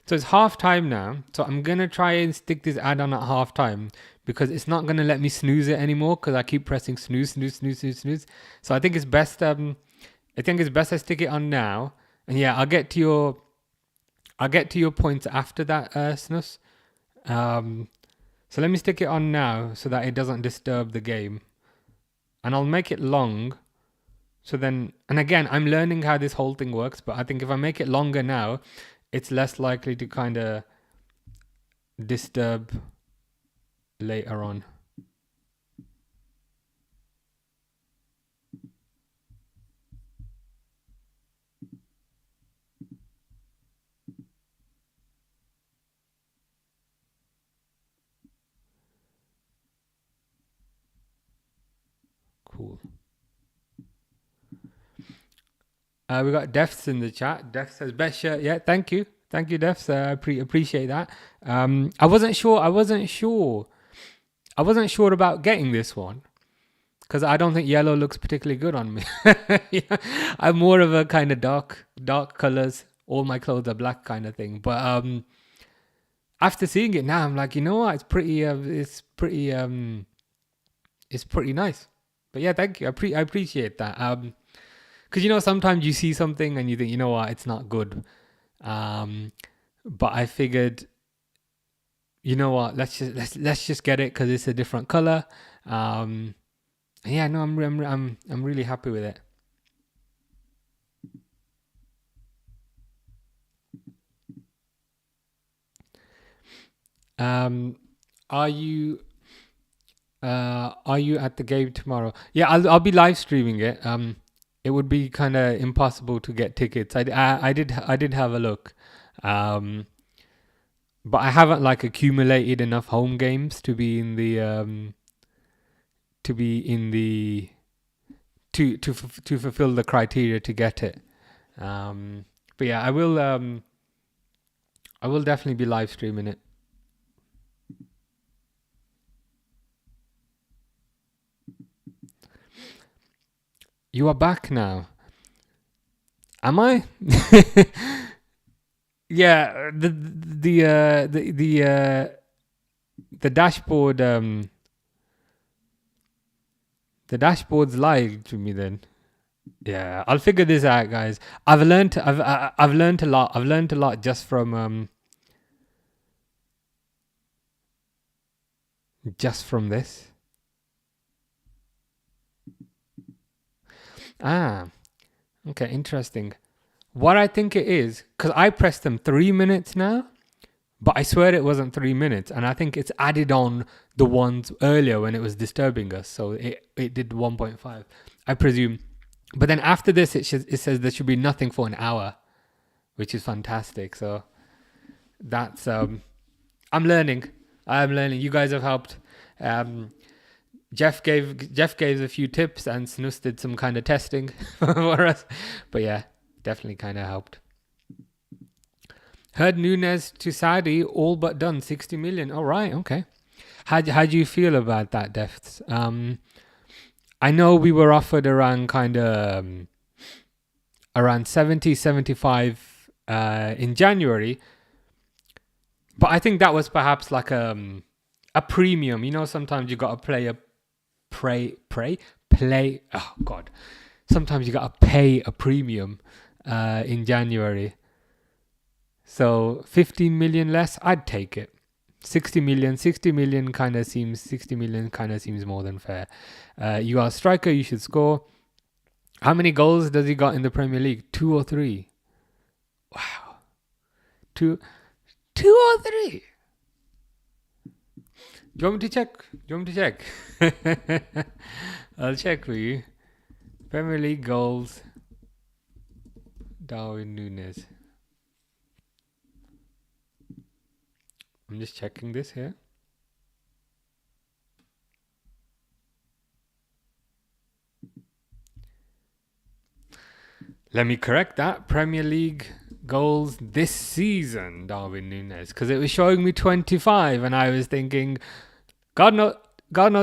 Speaker 1: So it's half time now. So I'm gonna try and stick this ad on at half time because it's not gonna let me snooze it anymore because I keep pressing snooze. So I think it's best. I stick it on now. And yeah, I'll get to your points after that, Snus. So let me stick it on now so that it doesn't disturb the game, and I'll make it long. So then, and again, I'm learning how this whole thing works, but I think if I make it longer now, it's less likely to kind of disturb later on. Cool. We got Defs in the chat. Defs says best shirt. Yeah, thank you, Defs. I appreciate that. I wasn't sure about getting this one because I don't think yellow looks particularly good on me. Yeah, I'm more of a kind of dark colors. All my clothes are black kind of thing. But after seeing it now, I'm like, you know what? It's pretty. It's pretty nice. But yeah, thank you. I appreciate that. Because sometimes you see something and you think, you know what, it's not good. But I figured, you know what, let's just get it because it's a different color. Yeah, no, I'm really happy with it. Are you at the game tomorrow? Yeah, I'll be live streaming it. It would be kind of impossible to get tickets. I did have a look, but I haven't like accumulated enough home games to be in the to fulfill the criteria to get it. But yeah, I will definitely be live streaming it. You are back now. Am I? Yeah, the dashboard the dashboard's lied to me then. Yeah, I'll figure this out, guys. I've learned a lot. I've learned a lot just from this. Okay, interesting. What I think it is, because I pressed them 3 minutes now, but I swear it wasn't 3 minutes, and I think it's added on the ones earlier when it was disturbing us, so it did 1.5, I presume. But then after this, it says there should be nothing for an hour, which is fantastic. So that's I'm learning. You guys have helped. Jeff gave a few tips, and Snus did some kind of testing for us. But yeah, definitely kind of helped. Heard Nunez to Saudi, all but done, 60 million. All right, okay. How do you feel about that, Defts? I know we were offered around around 70, 75 in January, but I think that was perhaps like a premium. You know, sometimes you got to Sometimes you got to pay a premium in January. So 15 million less, I'd take it. 60 million kind of seems more than fair. You are a striker, you should score. How many goals does he got in the Premier League? 2 or 3? Wow. 2 or 3? Do you want me to check? I'll check for you. Premier League goals. Darwin Núñez. I'm just checking this here. Let me correct that. Premier League goals this season, Darwin Núñez, because it was showing me 25, and I was thinking, God knows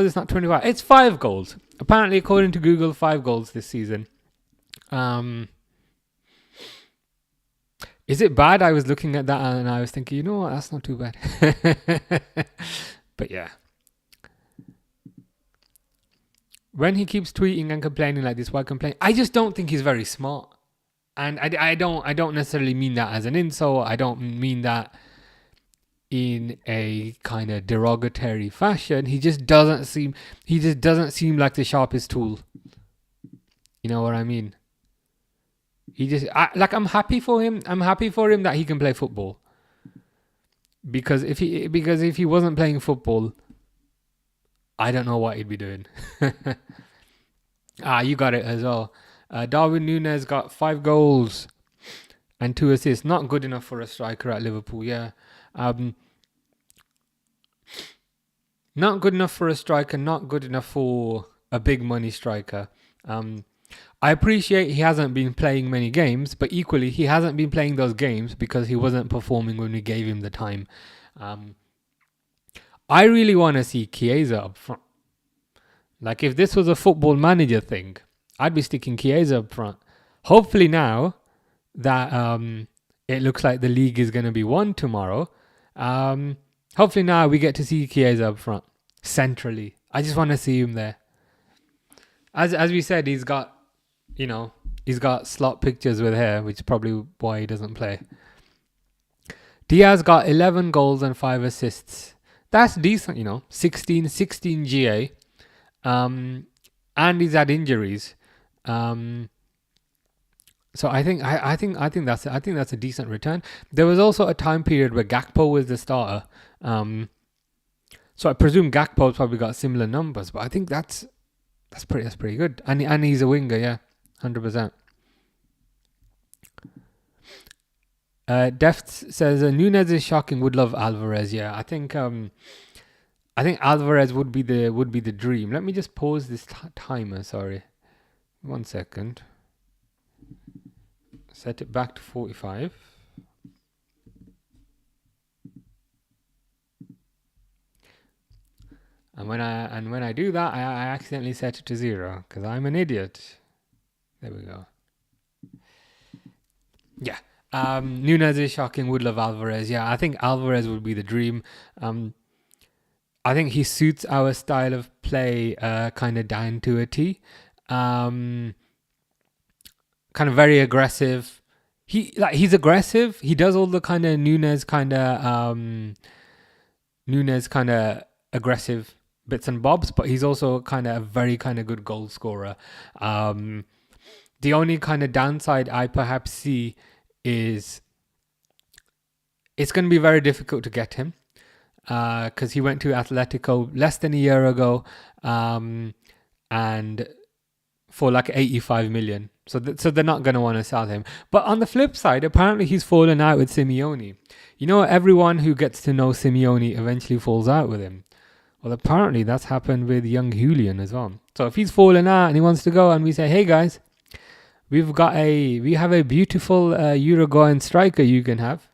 Speaker 1: it's not 25. It's 5 goals. Apparently, according to Google, 5 goals this season. Is it bad? I was looking at that and I was thinking, you know what, that's not too bad. But yeah. When he keeps tweeting and complaining like this, why complain? I just don't think he's very smart. And I don't necessarily mean that as an insult. I don't mean that in a kind of derogatory fashion. He just doesn't seem like the sharpest tool. You know what I mean? I'm happy for him. I'm happy for him that he can play football. Because if he wasn't playing football, I don't know what he'd be doing. You got it as well. Darwin Núñez got 5 goals and 2 assists. Not good enough for a striker at Liverpool, yeah. Not good enough for a striker, not good enough for a big money striker. I appreciate he hasn't been playing many games, but equally he hasn't been playing those games because he wasn't performing when we gave him the time. I really want to see Chiesa up front. Like if this was a Football Manager thing, I'd be sticking Chiesa up front. Hopefully now that it looks like the league is going to be won tomorrow, hopefully now we get to see Chiesa up front centrally. I just want to see him there. As we said, he's got slot pictures with hair, which is probably why he doesn't play. Diaz got 11 goals and 5 assists. That's decent, 16 GA. And he's had injuries. So I think that's a decent return. There was also a time period where Gakpo was the starter. So I presume Gakpo's probably got similar numbers, but I think that's pretty good. And he's a winger, yeah, 100%. Defts says Núñez is shocking. Would love Alvarez. Yeah, I think Alvarez would be the dream. Let me just pause this timer. Sorry, 1 second. Set it back to 45. And when I do that, I accidentally set it to 0 because I'm an idiot. There we go. Yeah. Nunez is shocking. Would love Alvarez. Yeah, I think Alvarez would be the dream. I think he suits our style of play kind of down to a T. Kind of very aggressive. He's aggressive. He does all the kind of Nunez kind of aggressive bits and bobs, but he's also kind of a very kind of good goal scorer. The only kind of downside I perhaps see is it's going to be very difficult to get him because he went to Atletico less than a year ago and for like 85 million. So they're not going to want to sell him. But on the flip side, apparently he's fallen out with Simeone. You know, everyone who gets to know Simeone eventually falls out with him. Well, apparently that's happened with young Julian as well. So if he's fallen out and he wants to go and we say, hey guys, we have a beautiful Uruguayan striker you can have.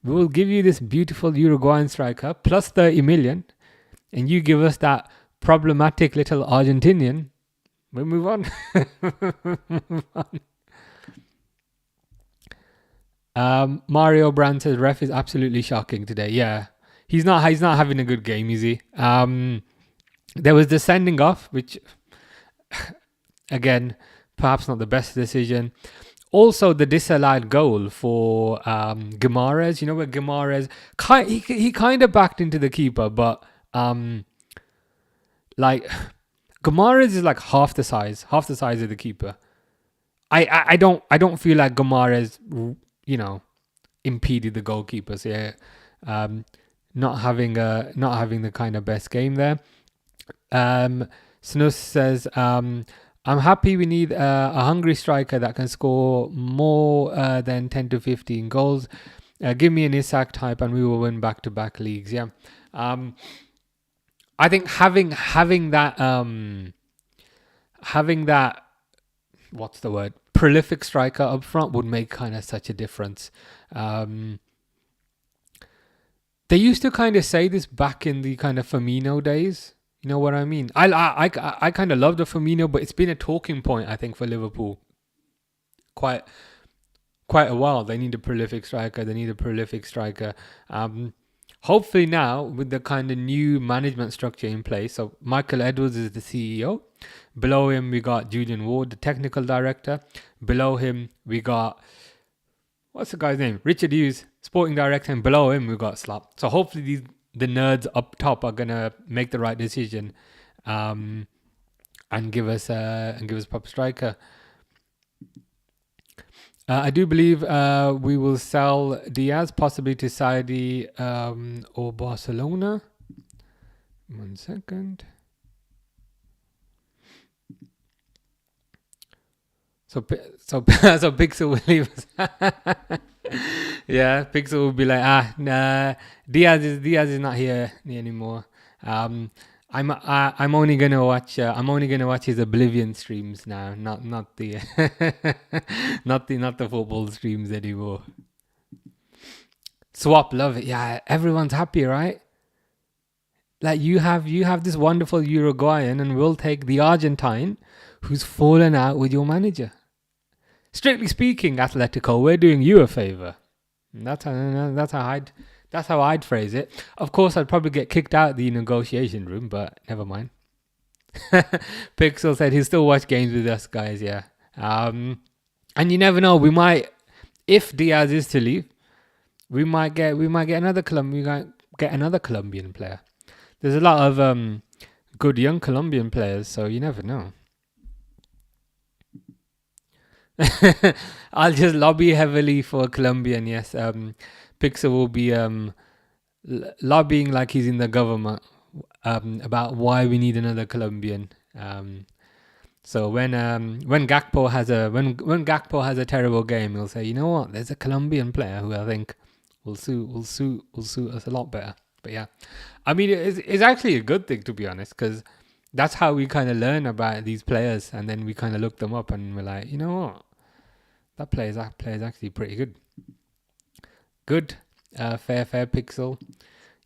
Speaker 1: We will give you this beautiful Uruguayan striker plus 30 million and you give us that problematic little Argentinian. We'll move on. Mario Brand says ref is absolutely shocking today. Yeah. He's not having a good game, is he? There was the sending off, which again, perhaps not the best decision. Also, the disallowed goal for Guimaraes. You know where Guimaraes he kind of backed into the keeper, but like Guimaraes is like half the size of the keeper. I don't feel like Guimaraes, impeded the goalkeeper. So yeah, not having the kind of best game there. Snus says, I'm happy we need a hungry striker that can score more than 10 to 15 goals. Give me an Isak type and we will win back-to-back leagues. Yeah. I think having that what's the word? Prolific striker up front would make kind of such a difference. They used to kind of say this back in the kind of Firmino days. You know what I mean? I kind of love the Firmino, but it's been a talking point, I think, for Liverpool quite a while. They need a prolific striker. Hopefully now, with the kind of new management structure in place, so Michael Edwards is the CEO. Below him, we got Julian Ward, the technical director. Below him, we got, what's the guy's name? Richard Hughes, sporting director. And below him, we got Slop. So hopefully the nerds up top are going to make the right decision and give us proper striker. I do believe we will sell Diaz, possibly to Saudi or Barcelona. 1 second. So Pixel will leave us. Yeah, Pixel will be like, nah, Diaz is not here anymore. I'm only gonna watch his Oblivion streams now, not the not the football streams anymore. Swap, love it. Yeah, everyone's happy, right? Like you have this wonderful Uruguayan, and we'll take the Argentine who's fallen out with your manager. Strictly speaking, Atletico, we're doing you a favor. That's how I'd phrase it. Of course, I'd probably get kicked out of the negotiation room, but never mind. Pixel said he'll still watch games with us, guys. Yeah, and you never know. We might, if Diaz is to leave, we might get another Colombian player. There's a lot of good young Colombian players, so you never know. I'll just lobby heavily for Colombian. Yes, Pixel will be lobbying like he's in the government about why we need another Colombian. So when Gakpo has a terrible game, he'll say, you know what? There's a Colombian player who I think will suit us a lot better. But yeah, I mean, it's actually a good thing, to be honest, because That's how we kind of learn about these players, and then we kind of look them up, and we're like, you know what, that player's actually pretty good. Good, fair Pixel.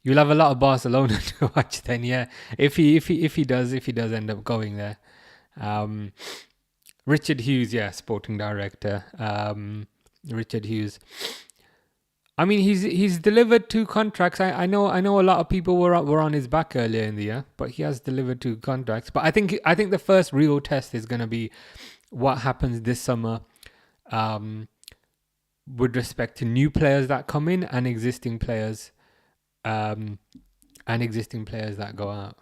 Speaker 1: You'll have a lot of Barcelona to watch then, yeah. If he does end up going there. Richard Hughes, yeah, sporting director. Richard Hughes. I mean, he's delivered 2 contracts. I know a lot of people were on his back earlier in the year, but he has delivered 2 contracts. But I think the first real test is going to be what happens this summer, with respect to new players that come in and existing players, that go out.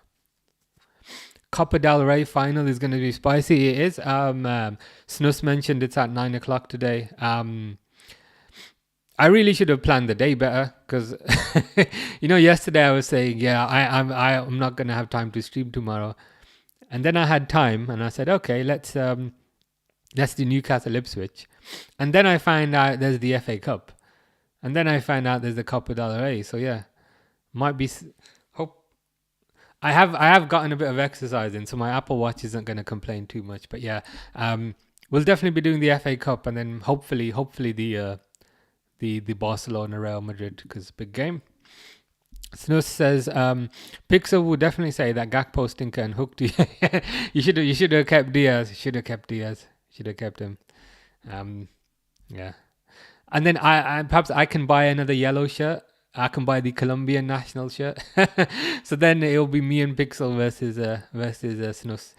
Speaker 1: Copa del Rey final is going to be spicy. It is. Snus mentioned it's at 9 o'clock today. I really should have planned the day better because, yesterday I was saying, yeah, I'm not going to have time to stream tomorrow. And then I had time and I said, okay, let's do Newcastle Ipswich. And then I find out there's the FA Cup. And then I find out there's the Copa del Rey. So yeah, might be hope. I have gotten a bit of exercise in, so my Apple Watch isn't going to complain too much. But yeah, we'll definitely be doing the FA Cup, and then hopefully the Barcelona Real Madrid, because big game. Snus says Pixel would definitely say that Gakpo stinker and hooked you. You should have kept Diaz. Should have kept him. Yeah. And then I perhaps I can buy another yellow shirt. I can buy the Colombian national shirt. So then it'll be me and Pixel versus Snus.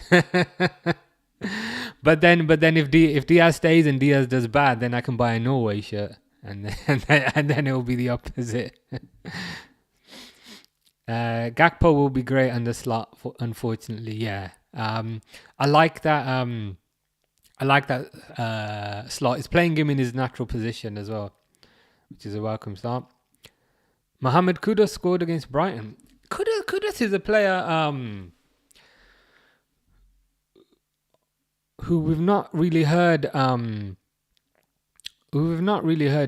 Speaker 1: But then if Diaz stays and Diaz does bad, then I can buy a Norway shirt, and then it'll be the opposite. Gakpo will be great under slot, unfortunately. Yeah. I like that. Slot. It's playing him in his natural position as well, which is a welcome start. Mohamed Kudus scored against Brighton. Kudus is a player who we've not really heard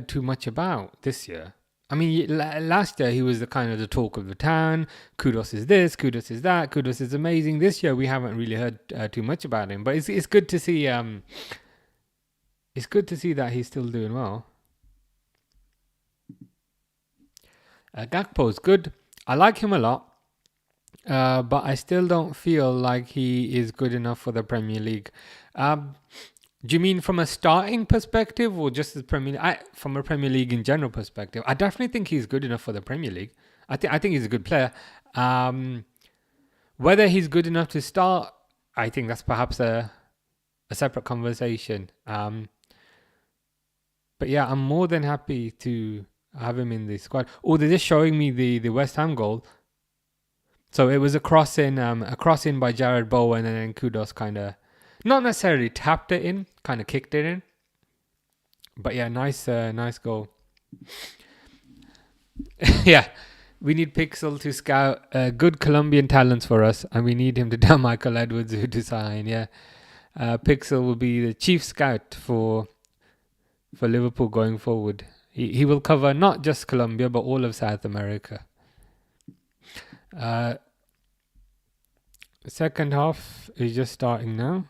Speaker 1: too much about this year. I mean, last year he was the kind of the talk of the town. Kudus is this, Kudus is that, Kudus is amazing. This year we haven't really heard too much about him, but it's good to see. It's good to see that he's still doing well. Gakpo's good. I like him a lot, but I still don't feel like he is good enough for the Premier League. Do you mean from a starting perspective, or just as from a Premier League in general perspective? I definitely think he's good enough for the Premier League. I think he's a good player. Whether he's good enough to start, I think that's perhaps a separate conversation. But yeah, I'm more than happy to have him in the squad. Oh, they're just showing me the West Ham goal. So it was a cross in by Jared Bowen, and then Kudus kind of not necessarily tapped it in, kind of kicked it in. But yeah, nice goal. Yeah, we need Pixel to scout good Colombian talents for us, and we need him to tell Michael Edwards who to sign. Yeah, Pixel will be the chief scout for Liverpool going forward. He will cover not just Colombia, but all of South America. Second half is just starting now.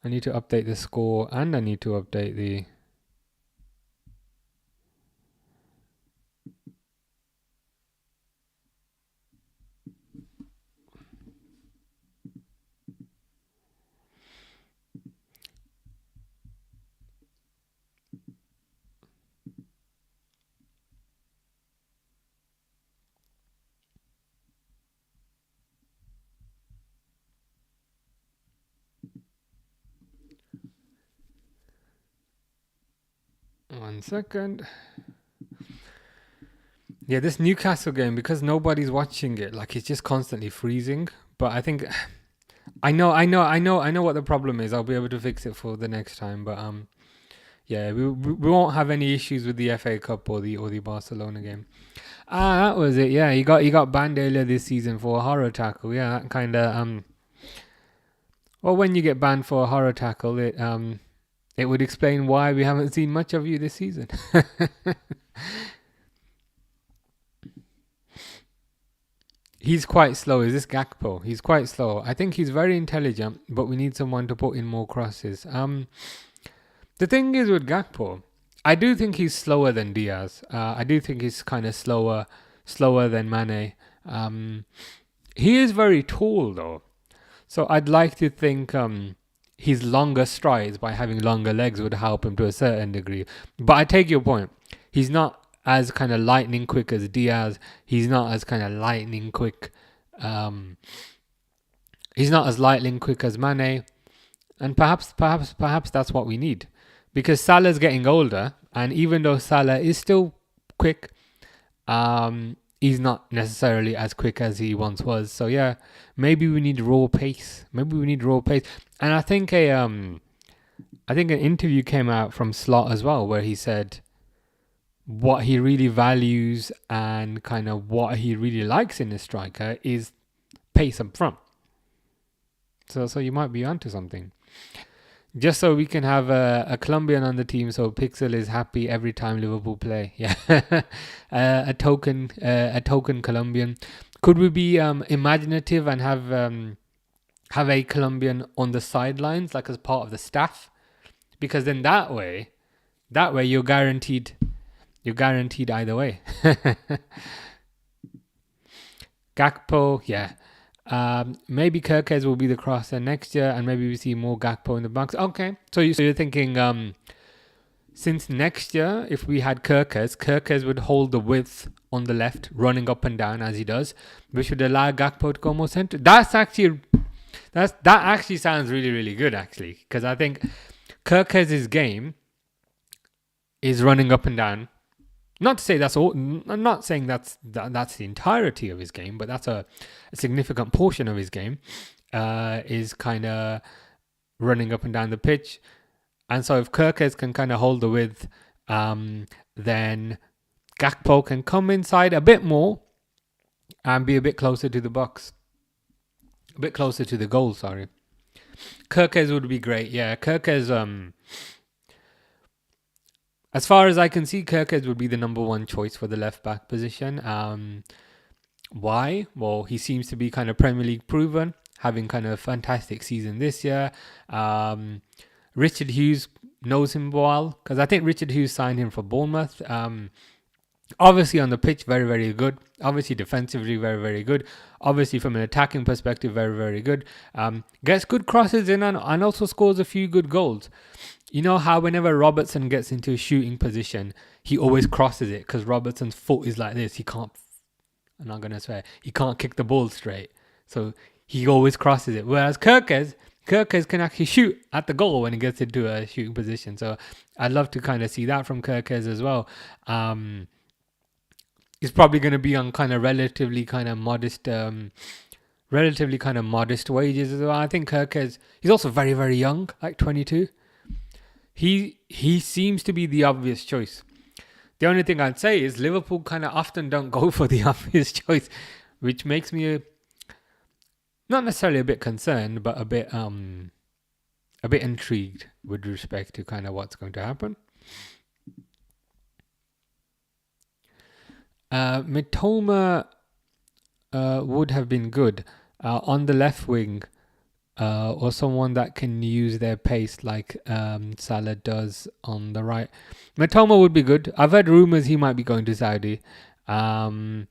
Speaker 1: I need to update the score, and I need to update the... One second. Yeah, this Newcastle game, because nobody's watching it, like it's just constantly freezing. But I think I know what the problem is. I'll be able to fix it for the next time. But yeah, we won't have any issues with the FA Cup or the Barcelona game. That was it. Yeah, he got banned earlier this season for a horror tackle. Yeah, that kind of well, when you get banned for a horror tackle, it would explain why we haven't seen much of you this season. He's quite slow. Is this Gakpo? He's quite slow. I think he's very intelligent, but we need someone to put in more crosses. The thing is with Gakpo, I do think he's slower than Diaz. I do think he's kind of slower than Mane. He is very tall though, so I'd like to think his longer strides by having longer legs would help him to a certain degree. But I take your point. He's not as kind of lightning quick as Diaz. He's not as kind of lightning quick. He's not as lightning quick as Mane, and perhaps that's what we need, because Salah's getting older, and even though Salah is still quick, he's not necessarily as quick as he once was. So yeah, maybe we need raw pace. And I think an interview came out from Slot as well, where he said what he really values and kind of what he really likes in a striker is pace up front. So you might be onto something. Just so we can have a Colombian on the team, so Pixel is happy every time Liverpool play. Yeah, a token Colombian. Could we be imaginative and have a Colombian on the sidelines, like as part of the staff? Because then that way you're guaranteed either way. Gakpo, yeah. Maybe Kirkez will be the crosser next year, and maybe we see more Gakpo in the box. Okay, so you're thinking since next year, if we had Kirkez would hold the width on the left, running up and down as he does, which would allow Gakpo to go more centre. That actually sounds really, really good, actually, because I think Kirkez's game is running up and down. Not to say that's all. I'm not saying that's the entirety of his game, but that's a significant portion of his game. Is kind of running up and down the pitch, and so if Kirkez can kind of hold the width, then Gakpo can come inside a bit more and be a bit closer to the box, a bit closer to the goal. Sorry, Kirkez would be great. Yeah, Kirkez. As far as I can see, Kirkez would be the number one choice for the left-back position. Why? Well, he seems to be kind of Premier League proven, having kind of a fantastic season this year. Richard Hughes knows him well, because I think Richard Hughes signed him for Bournemouth. Obviously on the pitch, very, very good. Obviously defensively, very, very good. Obviously from an attacking perspective, very, very good. Gets good crosses in and also scores a few good goals. You know how whenever Robertson gets into a shooting position, he always crosses it because Robertson's foot is like this. I'm not going to swear, he can't kick the ball straight. So he always crosses it. Whereas Kirkez can actually shoot at the goal when he gets into a shooting position. So I'd love to kind of see that from Kirkez as well. He's probably going to be on kind of relatively kind of modest wages as well. I think Kirkez, he's also very, very young, like 22. He seems to be the obvious choice. The only thing I'd say is Liverpool kind of often don't go for the obvious choice, which makes me not necessarily a bit concerned, but a bit intrigued with respect to kind of what's going to happen. Mitoma would have been good on the left wing. Or someone that can use their pace like Salah does on the right. Mitoma would be good. I've heard rumours he might be going to Saudi. But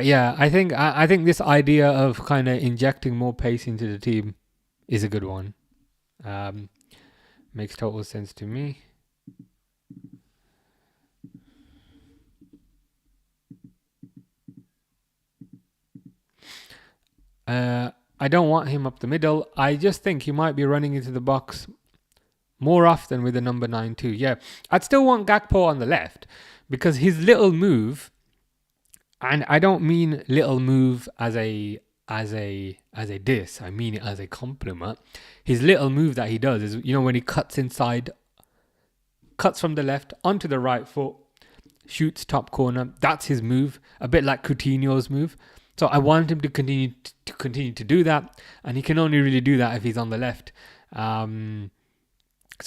Speaker 1: yeah, I think this idea of kind of injecting more pace into the team is a good one. Makes total sense to me. I don't want him up the middle. I just think he might be running into the box more often with the number 9 too. Yeah, I'd still want Gakpo on the left because his little move, and I don't mean little move as a diss. I mean it as a compliment. His little move that he does is, when he cuts inside, cuts from the left onto the right foot, shoots top corner. That's his move. A bit like Coutinho's move. So I want him to continue to do that, and he can only really do that if he's on the left. So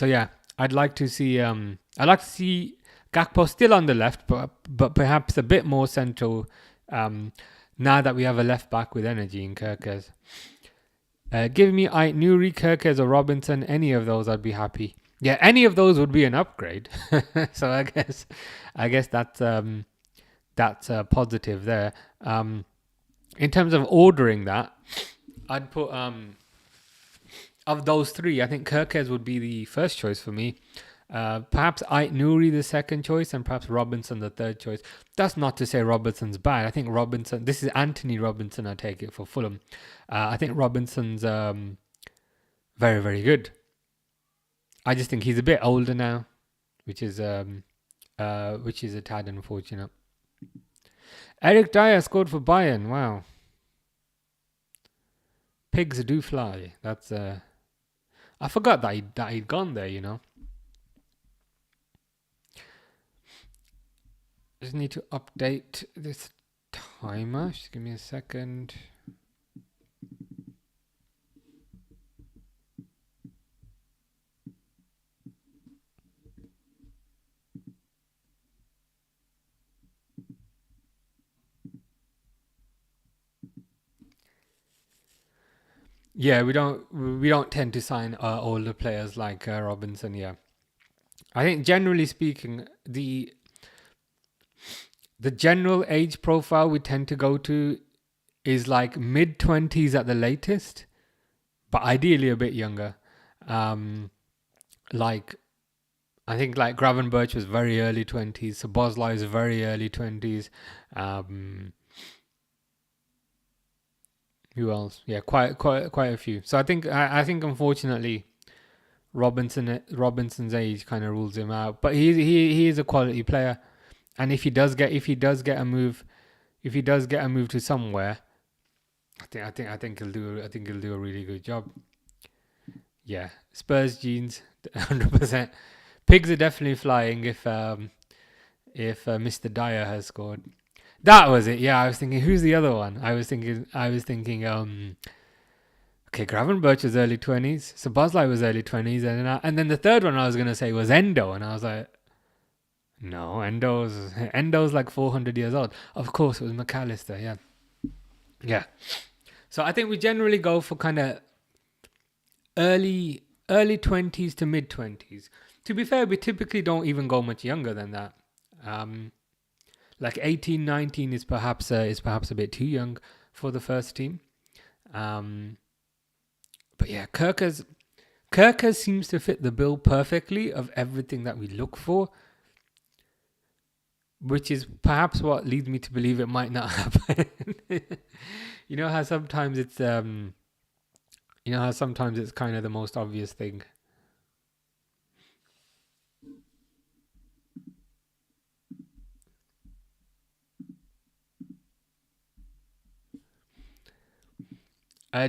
Speaker 1: yeah, I'd like to see Gakpo still on the left, but perhaps a bit more central now that we have a left back with energy in Kirkers. Give me Nuri, Kirkers, or Robinson. Any of those, I'd be happy. Yeah, any of those would be an upgrade. So I guess that's positive there. In terms of ordering that, I'd put of those three, I think Kirkers would be the first choice for me. Perhaps Nuri the second choice, and perhaps Robinson the third choice. That's not to say Robinson's bad. I think Robinson. This is Anthony Robinson. I take it for Fulham. I think Robinson's very, very good. I just think he's a bit older now, which is a tad unfortunate. Eric Dyer scored for Bayern. Wow. Pigs do fly. That's I forgot that he'd gone there. You know. Just need to update this timer. Just give me a second. Yeah, we don't tend to sign older players like Robinson. Yeah, I think generally speaking, the general age profile we tend to go to is like mid-20s at the latest, but ideally a bit younger. Like I think like Gravenberch was very early 20s, so Bosley is very early 20s. Who else? Yeah, quite a few. So I think unfortunately Robinson's age kind of rules him out, but he is a quality player, and if he does get a move to somewhere, I think he'll do a really good job. Yeah, Spurs genes, 100%. Pigs are definitely flying if Mr. Dyer has scored. That was it. Yeah, I was thinking, who's the other one? I was thinking. Okay, Gravenberch was early 20s. So Bosley was early 20s, and then the third one I was gonna say was Endo, and I was like, no, Endo's like 400 years old. Of course, it was McAllister. Yeah. So I think we generally go for kind of early 20s to mid 20s. To be fair, we typically don't even go much younger than that. Like 18, 19 is perhaps a bit too young for the first team. But yeah, Kirkers seems to fit the bill perfectly of everything that we look for, which is perhaps what leads me to believe it might not happen. You know how sometimes it's kind of the most obvious thing.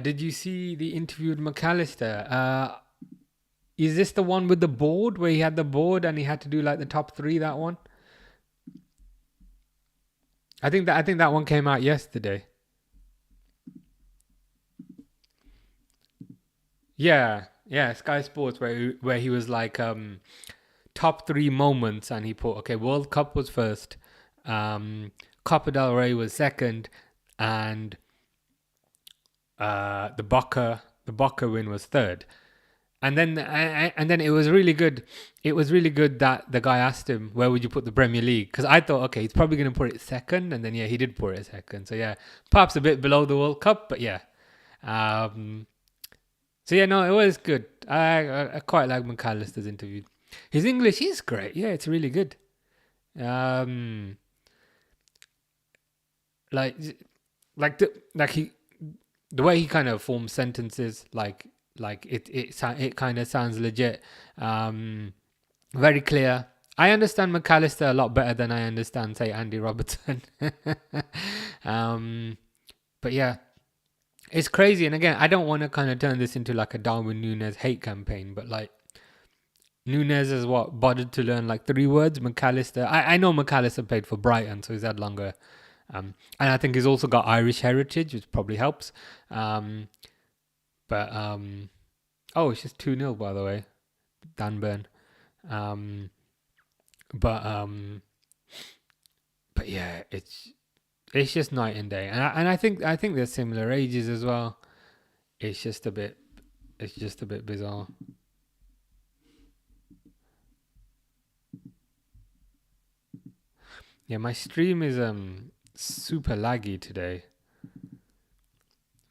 Speaker 1: Did you see the interview with McAllister? Is this the one with the board where he had the board and he had to do like the top three? That one? I think that one came out yesterday. Yeah, Sky Sports where he was like top three moments, and he put World Cup was first, Copa del Rey was second, and the Boca win was third. And then it was really good. It was really good that the guy asked him, where would you put the Premier League? Because I thought, okay, he's probably going to put it second. And then, yeah, he did put it second. So, yeah, perhaps a bit below the World Cup. But, yeah. So, yeah, no, it was good. I quite like McAllister's interview. His English is great. Yeah, it's really good. The way he kind of forms sentences, it kind of sounds legit. Very clear. I understand McAllister a lot better than I understand, say, Andy Robertson. But yeah, it's crazy. And again, I don't want to kind of turn this into like a Darwin Núñez hate campaign, but like Núñez is bothered to learn like 3 words. McAllister, I know McAllister played for Brighton, so he's had longer. And I think he's also got Irish heritage, which probably helps. It's just 2-0, by the way. Dan Burn. But yeah, It's just night and day, and I think they're similar ages as well. It's just a bit bizarre. Yeah, my stream is super laggy today.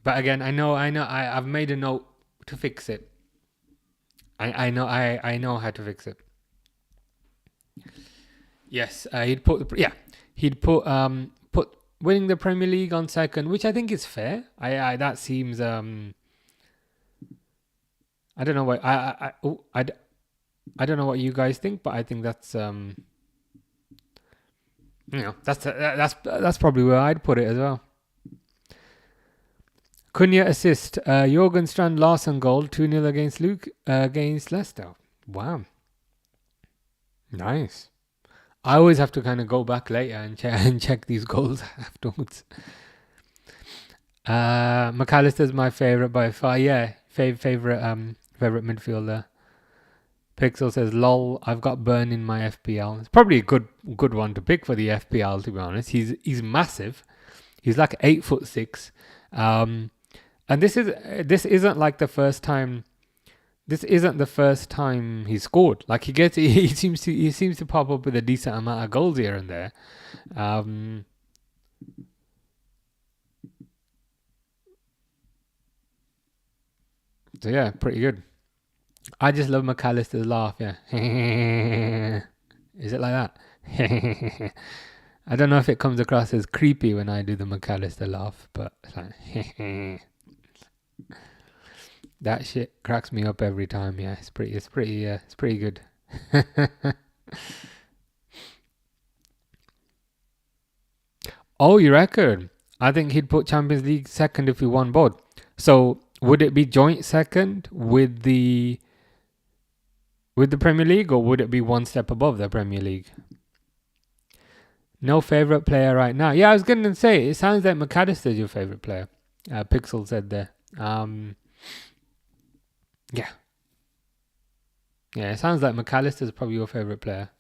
Speaker 1: But again, I've made a note to fix it. I know how to fix it. Yes, he'd put winning the Premier League on second, which I think is fair. I that seems I don't know what I don't know what you guys think, but I think that's that's probably where I'd put it as well. Cunha assist, Jorgen Strand Larsen goal, 2-0 against Leicester. Wow, nice. I always have to kind of go back later and check these goals afterwards. McAllister's my favorite by far. Yeah, favorite midfielder. Pixel says, "Lol, I've got Burn in my FPL." It's probably a good one to pick for the FPL. To be honest, he's massive. He's like 8'6". And this isn't like the first time. This isn't the first time he scored. Like he seems to pop up with a decent amount of goals here and there. So yeah, pretty good. I just love McAllister's laugh. Yeah, is it like that? I don't know if it comes across as creepy when I do the McAllister laugh, but it's like that shit cracks me up every time. Yeah, it's pretty good. Oh, you reckon? I think he'd put Champions League second if he won both. So would it be joint second with the Premier League, or would it be one step above the Premier League? No favorite player right now. Yeah, I was going to say, it sounds like McAllister is your favorite player. Pixel said there. Yeah. Yeah, it sounds like McAllister is probably your favorite player.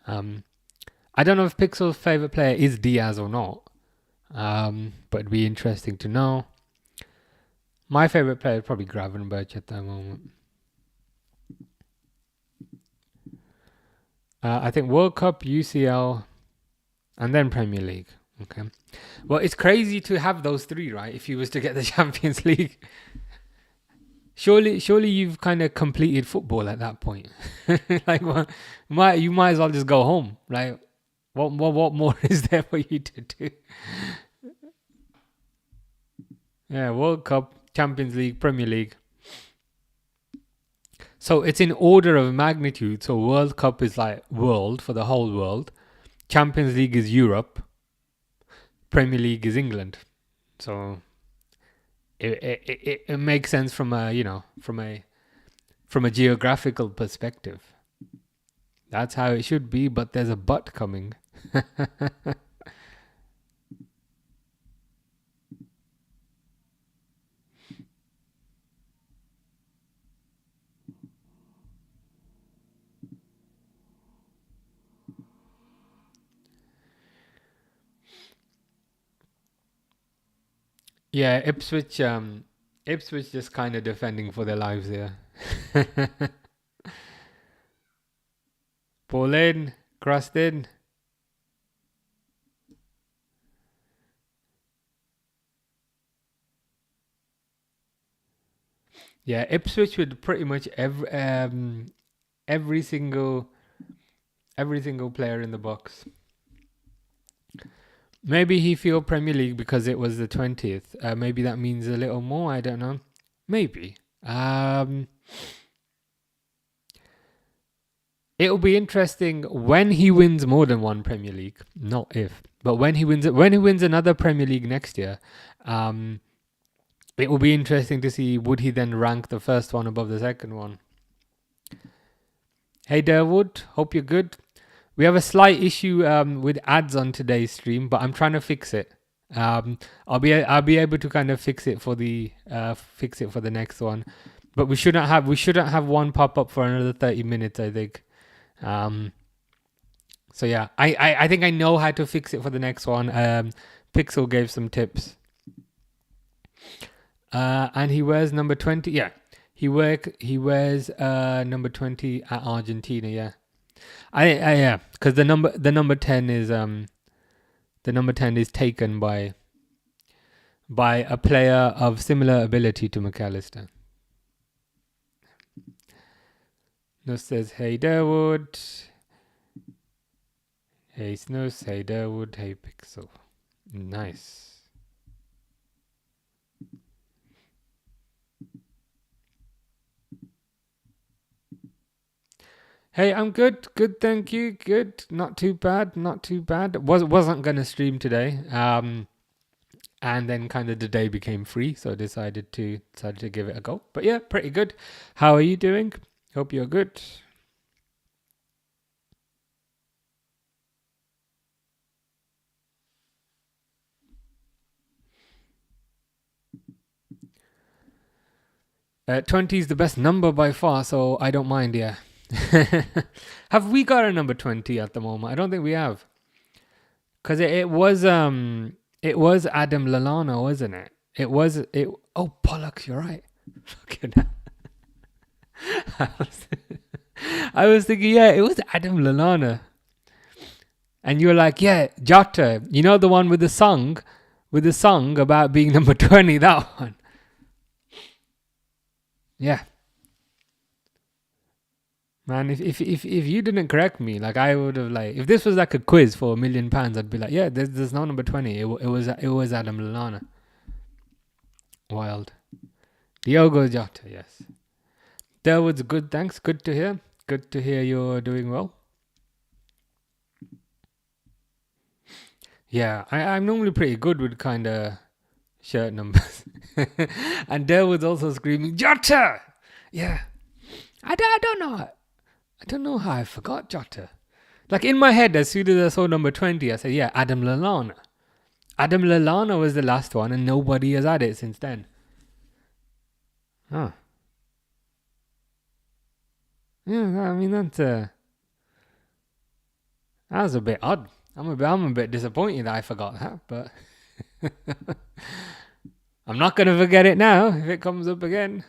Speaker 1: I don't know if Pixel's favorite player is Diaz or not. But it'd be interesting to know. My favorite player is probably Gravenberch at the moment. I think World Cup, UCL, and then Premier League. Okay. Well, it's crazy to have those three, right? If you was to get the Champions League, surely you've kind of completed football at that point. Like, you might as well just go home. Like, what more is there for you to do? Yeah, World Cup, Champions League, Premier League. So it's in order of magnitude. So World Cup is like world for the whole world. Champions League is Europe. Premier League is England. So it makes sense from a geographical perspective. That's how it should be, but there's a but coming. Yeah, Ipswich just kind of defending for their lives here. Ball in, crossed in. Yeah, Ipswich with pretty much every single player in the box. Maybe he feel Premier League because it was the 20th. Maybe that means a little more. I don't know. Maybe. It'll be interesting when he wins more than one Premier League. Not if, but when he wins another Premier League next year. It will be interesting to see, would he then rank the first one above the second one? Hey Derwood, hope you're good. We have a slight issue with ads on today's stream, but I'm trying to fix it. I'll be able to kind of fix it for the next one. But we shouldn't have one pop up for another 30 minutes, I think. So yeah, I think I know how to fix it for the next one. Pixel gave some tips. And he wears number 20. Yeah, he wears number 20 at Argentina. Yeah, I yeah, because the number 10 is taken by a player of similar ability to McAllister. No says, hey Dawood. Hey Snus, hey Dawood, hey Pixel. Nice. Hey, I'm good. Good, thank you. Good. Not too bad. Not too bad. Wasn't gonna stream today. And then kind of the day became free, so I decided to give it a go. But yeah, pretty good. How are you doing? Hope you're good. '20 is the best number by far, so I don't mind. Yeah. Have we got a number 20 at the moment? I don't think we have. Cause it was Adam Lallana, wasn't it? It was it. Oh, Pollock, you're right. Fucking I was thinking, yeah, it was Adam Lallana. And you were like, yeah, Jota, you know the one with the song about being number 20, that one. Yeah. Man, if you didn't correct me, like I would have like, if this was like a quiz for £1,000,000, I'd be like, yeah, there's no number 20. It was Adam Lallana. Wild. Diogo Jota, yes. Derwood's good, thanks. Good to hear. Good to hear you're doing well. Yeah, I'm normally pretty good with kind of shirt numbers. And Derwood's also screaming, Jota! Yeah. I don't know. I don't know how I forgot Jota. Like in my head, as soon as I saw number 20, I said, yeah, Adam Lallana. Adam Lallana was the last one, and nobody has had it since then. Huh. Yeah, I mean, that was a bit odd. I'm a bit disappointed that I forgot that, but I'm not going to forget it now if it comes up again.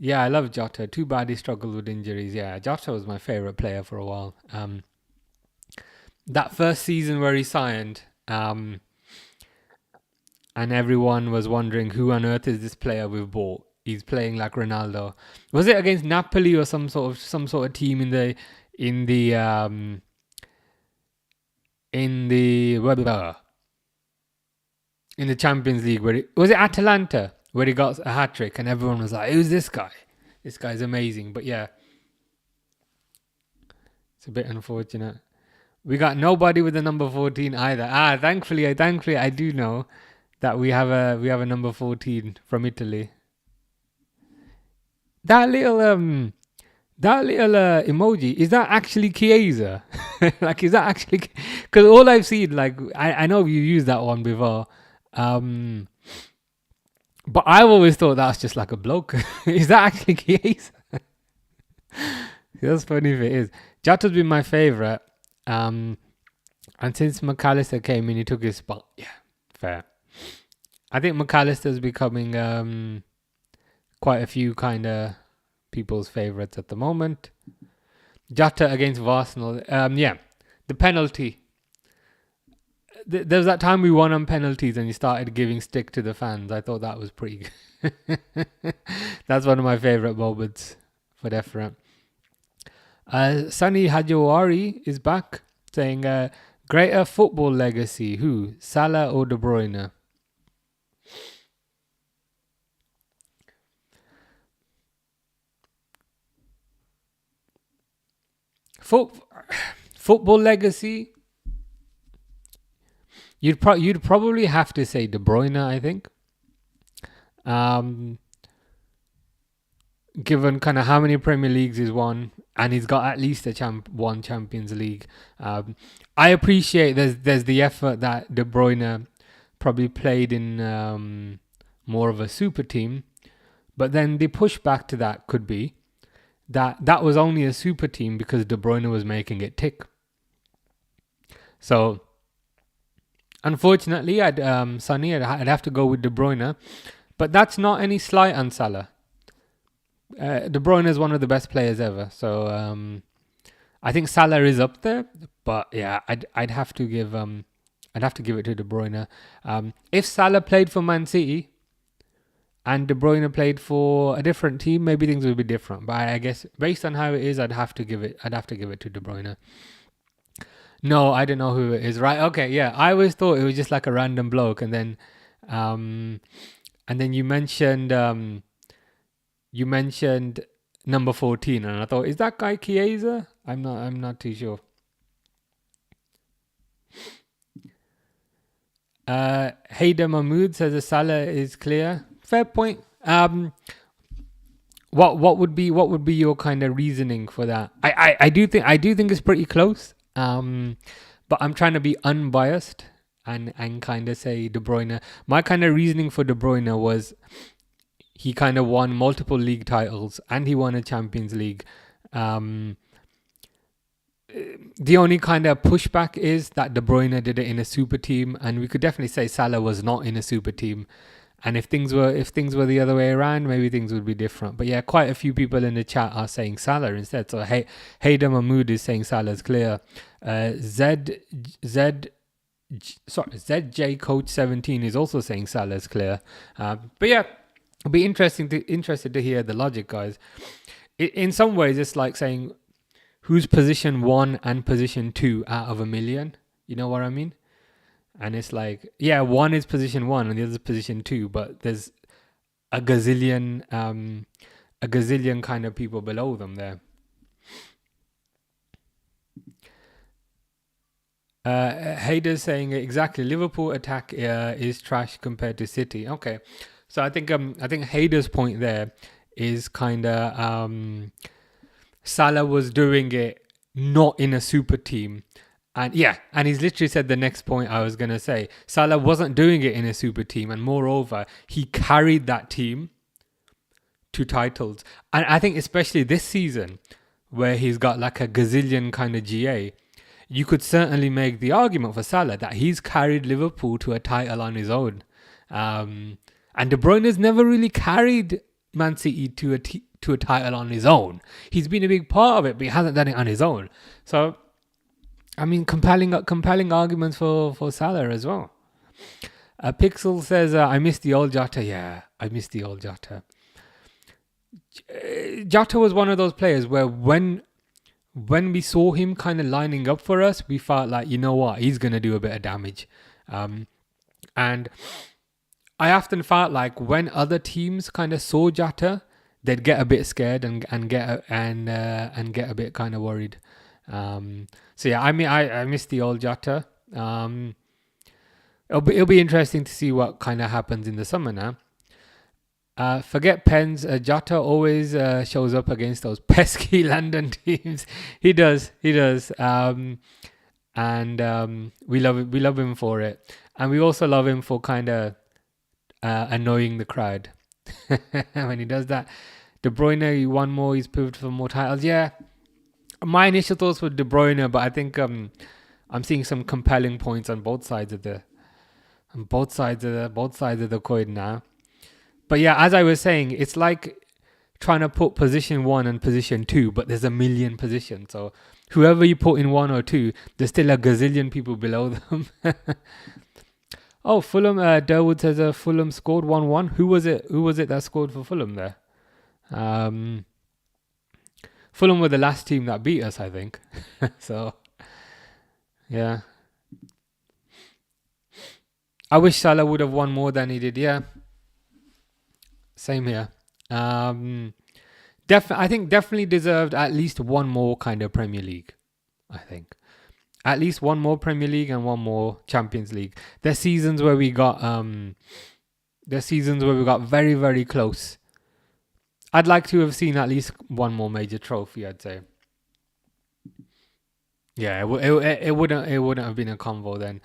Speaker 1: Yeah, I love Jota. Too bad he struggled with injuries. Yeah, Jota was my favorite player for a while. That first season where he signed, and everyone was wondering who on earth is this player we've bought. He's playing like Ronaldo. Was it against Napoli or some sort of team in the Champions League was it Atalanta where he got a hat trick and everyone was like, "Who's this guy? This guy's amazing." But yeah, it's a bit unfortunate. We got nobody with the number 14 either. Thankfully I do know that we have a number 14 from Italy. That little emoji, is that actually Chiesa? Like, is that actually? Because all I've seen, like, I know you used that one before, but I've always thought that's just like a bloke. Is that actually Chiesa? That's funny if it is. Jota's been my favourite, and since McAllister came in, he took his spot. Yeah, fair. I think McAllister's becoming quite a few kind of people's favourites at the moment. Jota against Arsenal. Yeah, the penalty. There was that time we won on penalties and you started giving stick to the fans. I thought that was pretty good. That's one of my favourite moments for definite. Sunny Hajawari is back saying, greater football legacy, who? Salah or De Bruyne? Football legacy, you'd probably have to say De Bruyne, I think. Given kind of how many Premier Leagues he's won, and he's got at least one Champions League. I appreciate there's the effort that De Bruyne probably played in more of a super team, But then the pushback to that could be that was only a super team because De Bruyne was making it tick. So unfortunately, Sonny, I'd have to go with De Bruyne. But that's not any slight on Salah. De Bruyne is one of the best players ever. So I think Salah is up there. But yeah, I'd have to give it to De Bruyne. If Salah played for Man City and De Bruyne played for a different team, maybe things would be different. But I guess based on how it is, I'd have to give it to De Bruyne. No, I don't know who it is. Right? Okay, yeah. I always thought it was just like a random bloke, and then you mentioned number 14, and I thought, is that guy Chiesa? I'm not too sure. Hayder Mahmood says the Salah is clear. Fair point. What would be your kind of reasoning for that? I do think it's pretty close. But I'm trying to be unbiased and kind of say De Bruyne. My kind of reasoning for De Bruyne was he kind of won multiple league titles and he won a Champions League. The only kind of pushback is that De Bruyne did it in a super team, and we could definitely say Salah was not in a super team. And if things were the other way around, maybe things would be different. But yeah, quite a few people in the chat are saying Salah instead. So Hayder Mahmood is saying Salah's clear. ZJ Coach 17 is also saying Salah's clear. But yeah, it'll be interested to hear the logic, guys. In some ways, it's like saying who's position 1 and position 2 out of a million. You know what I mean? And it's like, yeah, one is position 1 and the other is position 2, but there's a gazillion kind of people below them there. Hayder's saying exactly, Liverpool attack is trash compared to City. Okay, so I think Hayder's point there is kind of Salah was doing it not in a super team. And yeah, and he's literally said the next point I was going to say. Salah wasn't doing it in a super team, and moreover, he carried that team to titles. And I think especially this season, where he's got like a gazillion kind of GA, you could certainly make the argument for Salah that he's carried Liverpool to a title on his own. And De Bruyne has never really carried Man City to a title on his own. He's been a big part of it, but he hasn't done it on his own. So I mean, compelling arguments for Salah as well. Pixel says, I miss the old Jota. Yeah, I miss the old Jota. Jota was one of those players where when we saw him kind of lining up for us, we felt like, you know what, he's going to do a bit of damage. And I often felt like when other teams kind of saw Jota, they'd get a bit scared and get a bit kind of worried. So yeah, I mean, I miss the old Jota. It'll be interesting to see what kind of happens in the summer now. Forget Pens. Jota always shows up against those pesky London teams. He does. And we love him for it, and we also love him for kind of annoying the crowd when he does that. De Bruyne, he won more. He's proved for more titles. Yeah. My initial thoughts were De Bruyne, but I think I'm seeing some compelling points on both sides of the coin now. But yeah, as I was saying, it's like trying to put position 1 and position 2, but there's a million positions. So whoever you put in 1 or 2, there's still a gazillion people below them. Oh, Fulham. Durwood says Fulham scored 1-1. Who was it that scored for Fulham there? Fulham were the last team that beat us, I think. So, yeah. I wish Salah would have won more than he did. Yeah. Same here. I think definitely deserved at least one more kind of Premier League. I think. At least one more Premier League and one more Champions League. There's seasons where we got very, very close. I'd like to have seen at least one more major trophy, I'd say. Yeah, it wouldn't have been a convo then.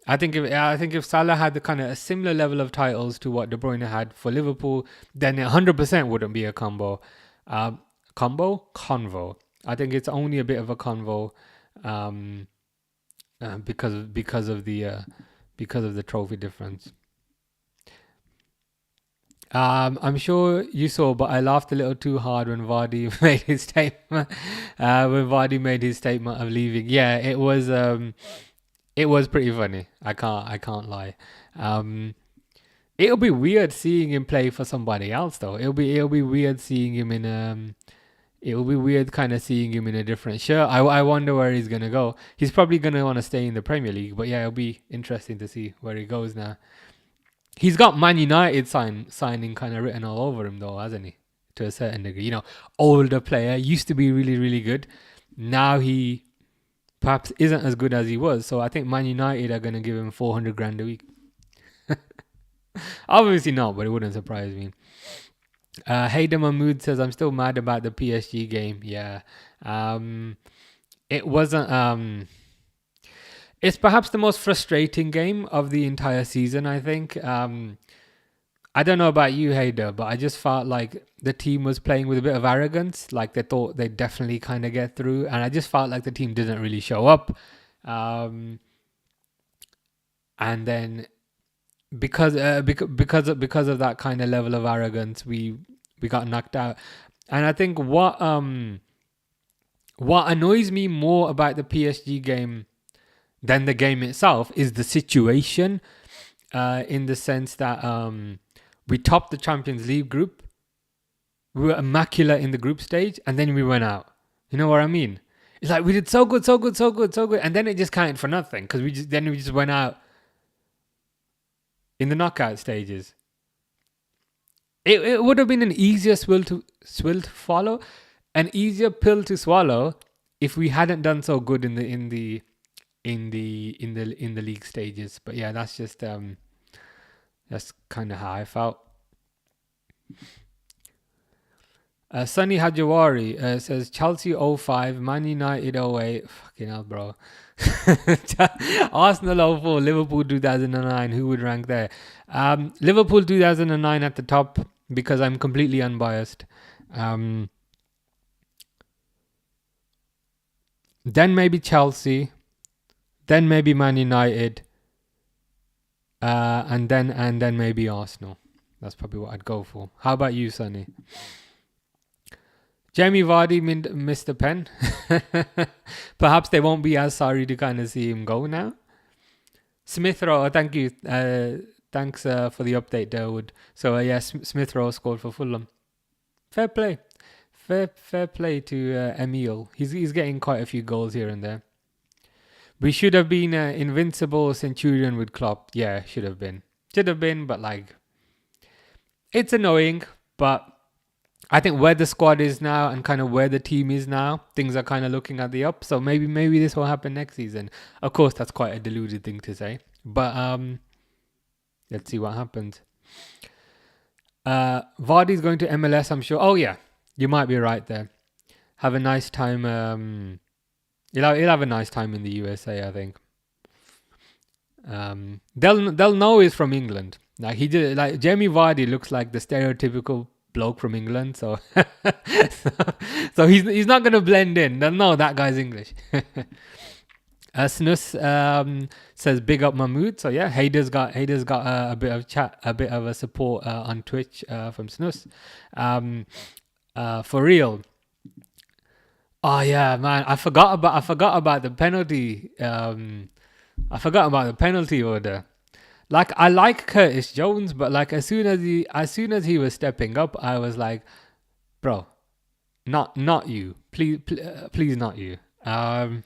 Speaker 1: I think if Salah had the kind of a similar level of titles to what De Bruyne had for Liverpool, then it 100% wouldn't be a combo. Convo. I think it's only a bit of a convo, um, because of the trophy difference. I'm sure you saw, but I laughed a little too hard when Vardy made his statement. Of leaving, yeah, it was pretty funny. I can't lie. Um, it'll be weird seeing him play for somebody else, though. It'll be weird seeing him in It'll be weird kind of seeing him in a different shirt. I wonder where he's gonna go. He's probably gonna want to stay in the Premier League, but yeah, it'll be interesting to see where he goes now. He's got Man United signing kind of written all over him, though, hasn't he? To a certain degree, older player, used to be really, really good. Now he perhaps isn't as good as he was. So I think Man United are gonna give him 400 grand a week. Obviously not, but it wouldn't surprise me. Hayder Mahmood says, I'm still mad about the PSG game. Yeah. It wasn't. It's perhaps the most frustrating game of the entire season, I think. I don't know about you, Hayder, but I just felt like the team was playing with a bit of arrogance. Like they thought they'd definitely kind of get through. And I just felt like the team didn't really show up. And then because of that kind of level of arrogance, we got knocked out. And I think what annoys me more about the PSG game than the game itself is the situation, in the sense that we topped the Champions League group, we were immaculate in the group stage, and then we went out. You know what I mean? It's like we did so good, and then it just counted for nothing because we just went out in the knockout stages. It would have been an easier swill to follow, an easier pill to swallow if we hadn't done so good in the league stages. But yeah, that's just that's kind of how I felt. Sunny Hajawari says Chelsea 05, Man United 08. Fucking hell, bro. Arsenal 04, Liverpool 2009. Who would rank there? Liverpool 2009 at the top because I'm completely unbiased. Then maybe Chelsea. Then maybe Man United. And then maybe Arsenal. That's probably what I'd go for. How about you, Sonny? Jamie Vardy missed the pen. Perhaps they won't be as sorry to kind of see him go now. Smith Rowe, thank you. Thanks for the update, Dawood. So yes, Smith Rowe scored for Fulham. Fair play. Fair play to Emile. He's getting quite a few goals here and there. We should have been invincible Centurion with Klopp. Yeah, should have been, but like, it's annoying. But I think where the squad is now and kind of where the team is now, things are kind of looking at the up. So maybe this will happen next season. Of course, that's quite a deluded thing to say, but let's see what happens. Vardy's going to MLS, I'm sure. Oh yeah, you might be right there. Have a nice time. He'll have a nice time in the USA, I think. They'll know he's from England. Like Jamie Vardy looks like the stereotypical bloke from England, so so he's not gonna blend in. They'll know that guy's English. Snus says big up Mahmood. So yeah, Hayder's got a bit of chat, a bit of a support on Twitch from Snus. For real. Oh yeah, man! I forgot about the penalty. I forgot about the penalty order. Like, I like Curtis Jones, but like as soon as he was stepping up, I was like, bro, not you, please not you. And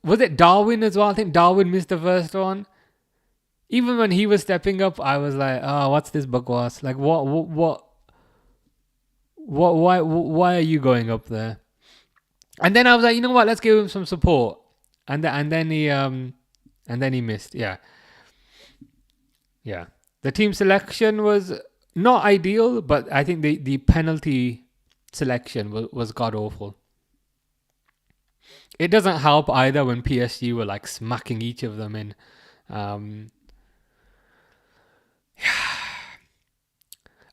Speaker 1: was it Darwin as well? I think Darwin missed the first one. Even when he was stepping up, I was like, oh, what's this bakwas? Like, what? Why are you going up there? And then I was like, you know what? Let's give him some support. And then he missed. Yeah. The team selection was not ideal, but I think the penalty selection was god awful. It doesn't help either when PSG were like smacking each of them in. Um,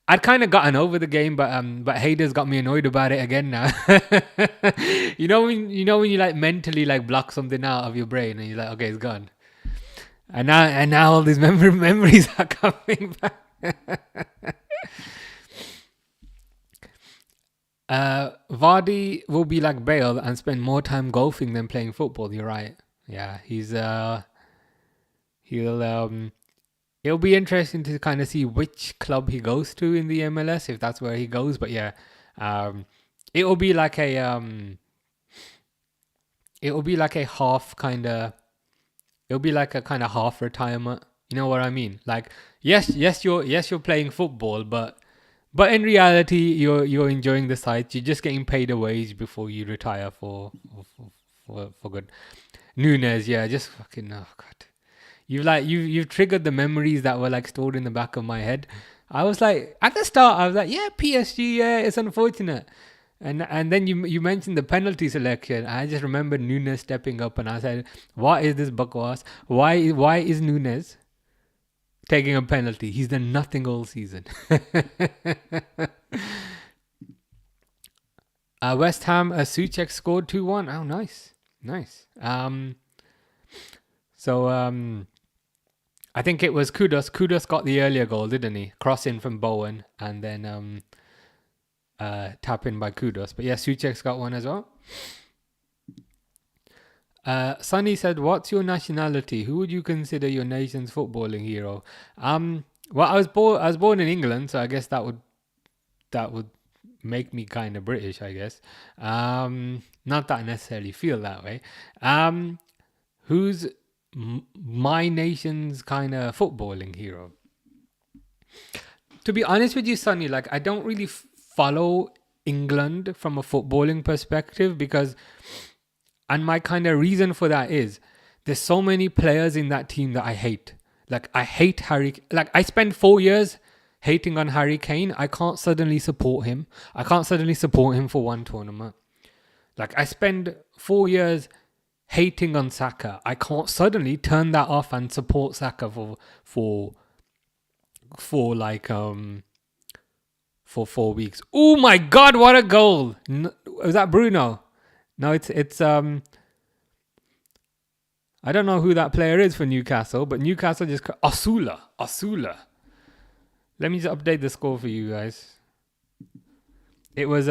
Speaker 1: I'd kind of gotten over the game, but haters got me annoyed about it again now. When you like mentally like block something out of your brain and you're like, okay, it's gone. And now all these memories are coming back. Vardy will be like Bale and spend more time golfing than playing football. You're right. Yeah, he'll it'll be interesting to kind of see which club he goes to in the MLS if that's where he goes. But yeah, um, it will be like a half kind of. It'll be like a kind of half retirement. You know what I mean? Like you're playing football, but in reality you're enjoying the sights. You're just getting paid a wage before you retire for good. Nunes, yeah, just fucking oh god. You've triggered the memories that were like stored in the back of my head. I was like at the start, I was like, yeah, PSG, yeah, it's unfortunate. And then you mentioned the penalty selection. I just remember Nunes stepping up, and I said, "What is this bakwas? Why is Nunes taking a penalty? He's done nothing all season." West Ham, Souček scored 2-1. Oh, nice. So I think it was Kudus. Kudus got the earlier goal, didn't he? Crossing from Bowen, and then tap in by Kudus. But yeah, Souček's got one as well. Sunny said, "What's your nationality? Who would you consider your nation's footballing hero?" Well, I was born in England, so I guess that would make me kind of British, I guess. Not that I necessarily feel that way. Who's my nation's kind of footballing hero? To be honest with you, Sunny, like I don't really follow England from a footballing perspective and my kind of reason for that is there's so many players in that team that I hate. Like I hate Harry. Like I spent 4 years hating on Harry Kane. I can't suddenly support him. I can't suddenly support him for one tournament. Like I spend 4 years hating on Saka. I can't suddenly turn that off and support Saka for 4 weeks. Oh my god, what a goal! Was that Bruno? No, it's I don't know who that player is for Newcastle, but Newcastle just Osula. Let me just update the score for you guys. It was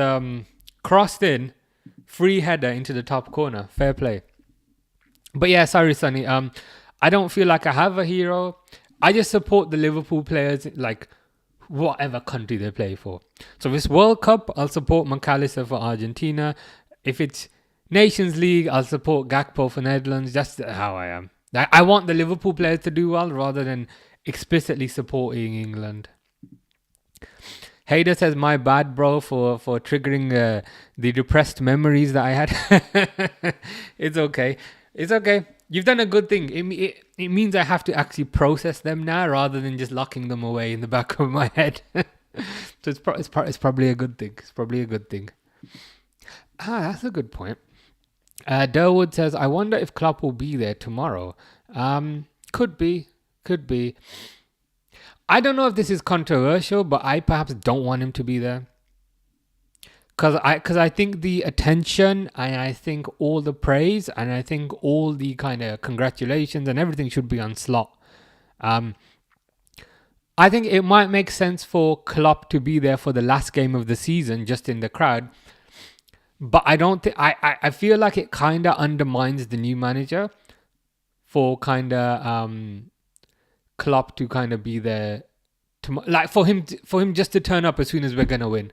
Speaker 1: crossed in, free header into the top corner. Fair play. But yeah, sorry, Sonny. I don't feel like I have a hero. I just support the Liverpool players, like whatever country they play for. So if it's World Cup, I'll support McAllister for Argentina. If it's Nations League, I'll support Gakpo for Netherlands. That's how I am. I want the Liverpool players to do well rather than explicitly supporting England. Hader says, "My bad, bro, for triggering the depressed memories that I had." It's okay. You've done a good thing. It means I have to actually process them now rather than just locking them away in the back of my head. So it's probably a good thing. That's a good point. Durwood says, "I wonder if Klopp will be there tomorrow." Could be. I don't know if this is controversial, but I perhaps don't want him to be there. Because I think the attention and I think all the praise and I think all the kind of congratulations and everything should be on Slot. I think it might make sense for Klopp to be there for the last game of the season, just in the crowd. But I don't think I feel like it kind of undermines the new manager for kind of Klopp to kind of be there, like for him just to turn up as soon as we're gonna win.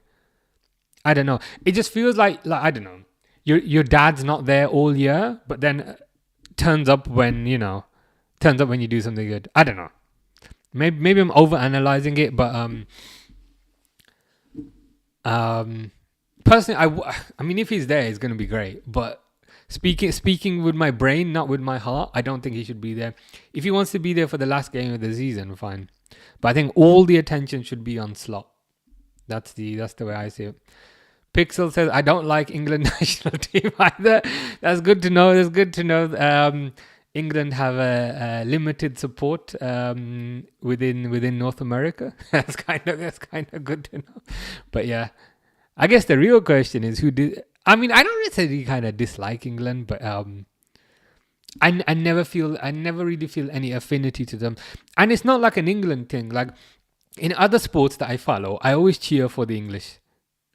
Speaker 1: I don't know. It just feels like I don't know. Your dad's not there all year, but then turns up when you do something good. I don't know. Maybe I'm overanalyzing it, but personally, I mean, if he's there, it's gonna be great. But speaking with my brain, not with my heart, I don't think he should be there. If he wants to be there for the last game of the season, fine. But I think all the attention should be on Slot. That's the way I see it. Pixel says, I don't like England national team either. That's good to know. That's good to know. England have a limited support within North America. That's kind of good to know. But yeah, I guess the real question is who did. I mean, I don't necessarily kind of dislike England, but I never really feel any affinity to them, and it's not like an England thing. Like in other sports that I follow, I always cheer for the English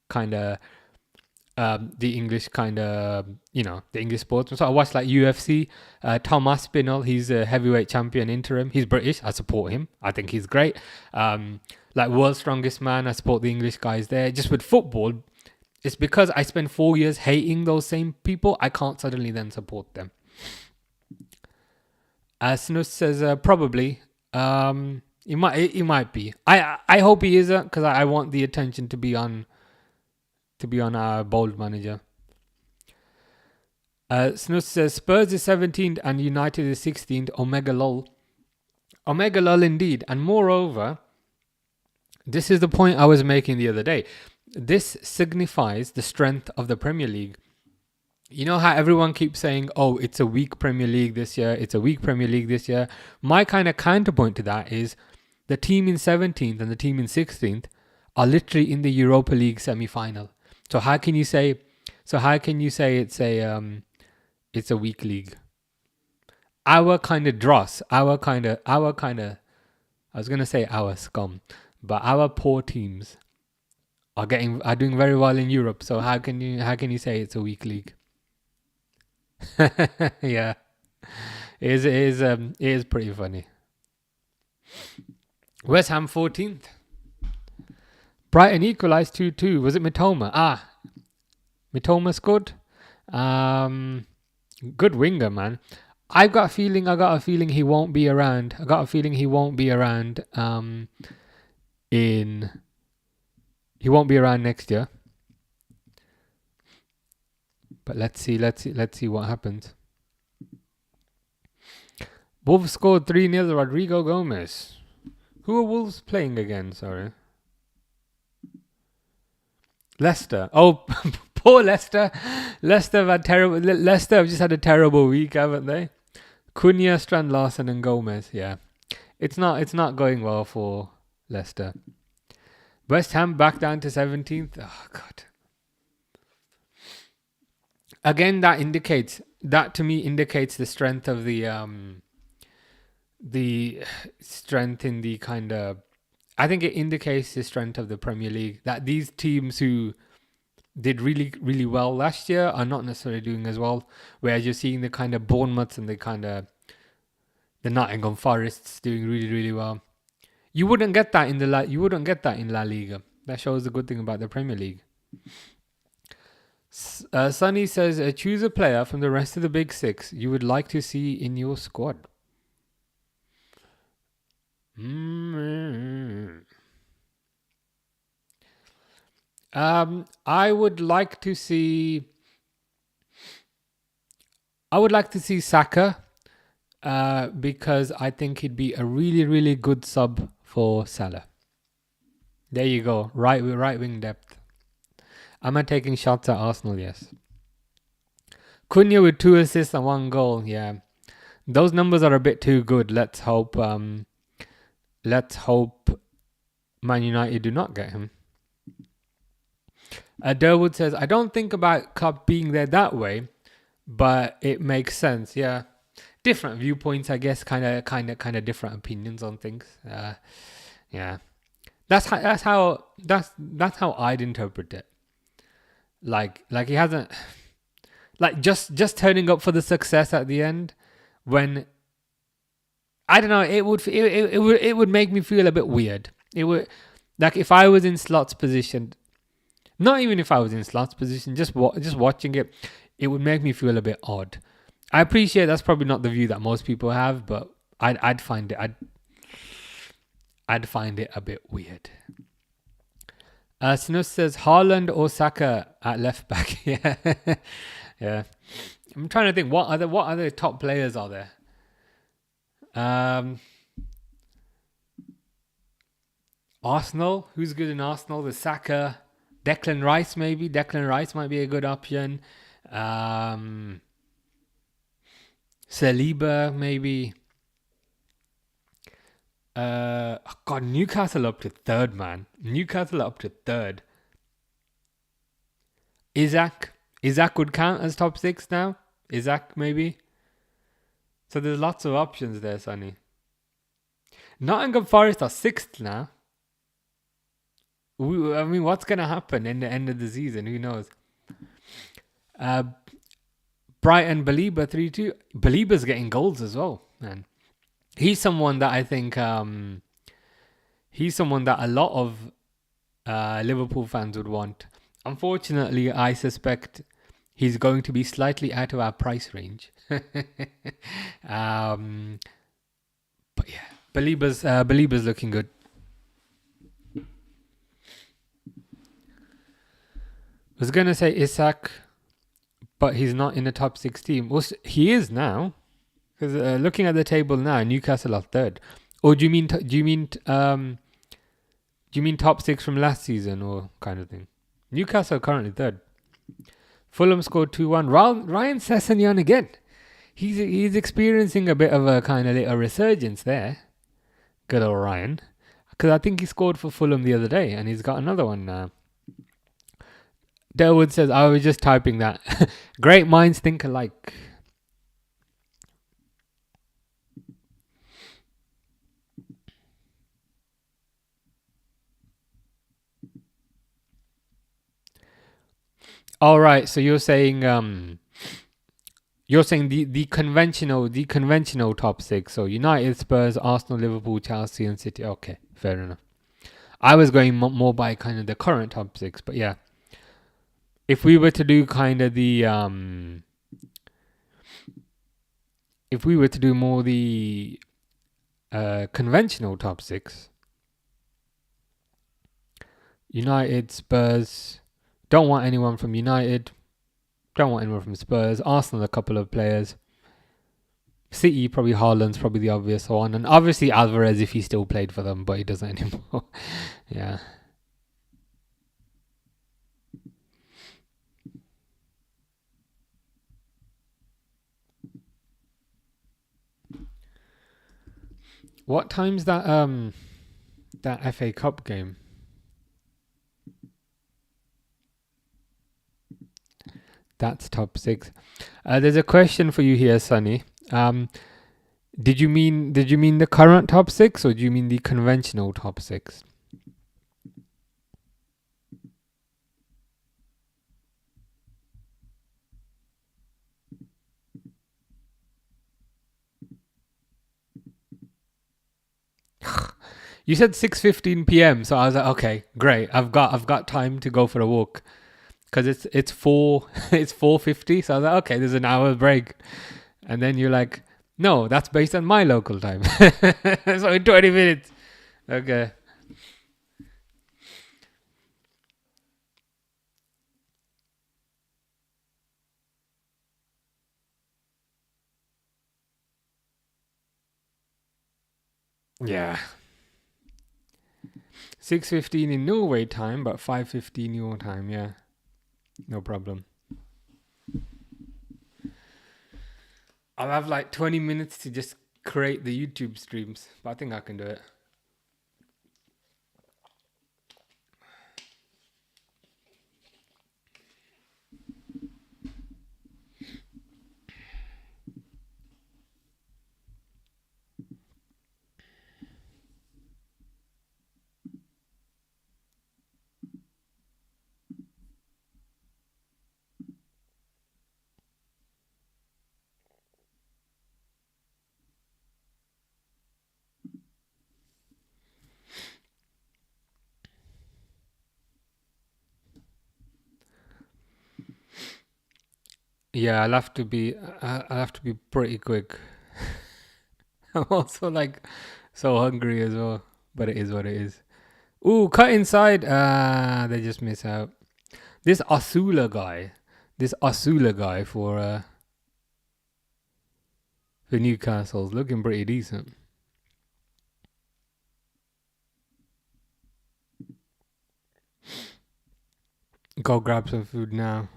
Speaker 1: kind of the English kind of, the English sports. So I watch like UFC. Tom Aspinall, he's a heavyweight champion interim. He's British. I support him. I think he's great. Like World's Strongest Man, I support the English guys there. Just with football, it's because I spent 4 years hating those same people. I can't suddenly then support them. Snus says probably. It might be. I hope he isn't, because I want the attention to be on our bold manager. Snus says Spurs is 17th and United is 16th. Omega lol. Omega lol indeed. And moreover, this is the point I was making the other day. This signifies the strength of the Premier League. You know how everyone keeps saying, oh, it's a weak Premier League this year. It's a weak Premier League this year. My kind of counterpoint to that is the team in 17th and the team in 16th are literally in the Europa League semi-final. So how can you say it's a weak league? Our kind of dross, I was going to say our scum, but our poor teams are doing very well in Europe. So how can you say it's a weak league? Yeah, it is pretty funny. West Ham 14th. Brighton equalised 2-2. Was it Mitoma? Mitoma scored. Good winger, man. I got a feeling he won't be around. He won't be around next year. But let's see what happens. Wolves scored 3-0. Rodrigo Gomez. Who are Wolves playing again? Sorry. Leicester. Oh, poor Leicester. Leicester have just had a terrible week, haven't they? Cunha, Strand Larsen and Gomez. Yeah. It's not going well for Leicester. West Ham back down to 17th. Oh God. Again, that to me indicates the strength of the strength in the kind of, I think it indicates the strength of the Premier League, that these teams who did really, really well last year are not necessarily doing as well, whereas you're seeing the kind of Bournemouths and the Nottingham Forests doing really, really well. You wouldn't get that in La Liga. That shows the good thing about the Premier League. Sonny says, choose a player from the rest of the big six you would like to see in your squad. I would like to see Saka, because I think he'd be a really, really good sub for Salah. There you go, right wing depth. Am I taking shots at Arsenal? Yes. Cunha with 2 assists and 1 goal. Yeah, those numbers are a bit too good. Let's hope Man United do not get him. Durwood says, I don't think about Klopp being there that way, but it makes sense. Yeah, different viewpoints, I guess. Kind of different opinions on things. Yeah, that's how I'd interpret it. Like he hasn't, like just turning up for the success at the end, when I don't know, it would make me feel a bit weird. It would, like, if I was in Slot's position, not even if I was in Slot's position, just watching it, it would make me feel a bit odd. I appreciate that's probably not the view that most people have, but I'd find it a bit weird. Snus says Haaland or Saka at left back. Yeah, yeah. I'm trying to think what other top players are there. Arsenal. Who's good in Arsenal? The Saka. Declan Rice, maybe. Declan Rice might be a good option. Saliba, maybe. God, Newcastle up to third, man. Newcastle up to third. Isaac would count as top 6 now. Isaac, maybe. So there's lots of options there, Sonny. Nottingham Forest are 6th now. I mean, what's going to happen in the end of the season? Who knows? Brighton, Baliba 3-2. Baliba's getting goals as well, man. He's someone that I think... he's someone that a lot of Liverpool fans would want. Unfortunately, I suspect he's going to be slightly out of our price range. But yeah, Baliba's looking good. I was going to say Isak, but he's not in the top 6 team. Well, he is now, because looking at the table now, Newcastle are third. Or do you mean top 6 from last season or kind of thing? Newcastle are currently third. Fulham scored 2-1. Ryan Sessegnon again. He's experiencing a bit of a kind of little resurgence there. Good old Ryan. Because I think he scored for Fulham the other day and he's got another one now. Delwood says, I was just typing that. Great minds think alike. All right, so you're saying the conventional top 6. So United, Spurs, Arsenal, Liverpool, Chelsea, and City. Okay, fair enough. I was going more by kind of the current top 6, but yeah. If we were to do kind of the if we were to do more the conventional top 6, United, Spurs, don't want anyone from United, don't want anyone from Spurs, Arsenal a couple of players, City probably Haaland's probably the obvious one, and obviously Alvarez if he still played for them, but he doesn't anymore. Yeah. What time's that FA Cup game? That's top 6. There's a question for you here, Sonny. Did you mean the current top 6 or do you mean the conventional top 6? You said 6:15 p.m. So I was like, okay, great. I've got time to go for a walk because it's 4:50. So I was like, okay, there's an hour break, and then you're like, no, that's based on my local time. So in 20 minutes. Okay. Yeah. 6:15 in Norway time, but 5:15 your time. Yeah, no problem. I'll have like 20 minutes to just create the YouTube streams, but I think I can do it. Yeah, I'll have to be pretty quick. I'm also like so hungry as well, but it is what it is. Ooh, cut inside. They just miss out. This Asula guy for Newcastle's looking pretty decent. Go grab some food now.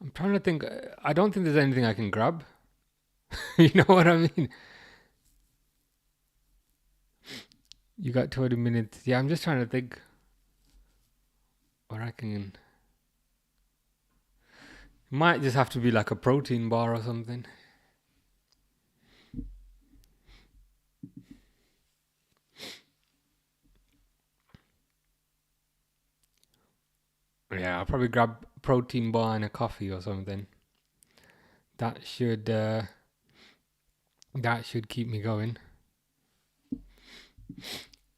Speaker 1: I'm trying to think. I don't think there's anything I can grab. You know what I mean? You got 20 minutes. Yeah, I'm just trying to think what I can. Might just have to be like a protein bar or something. Yeah, I'll probably grab protein bar and a coffee or something. That should keep me going.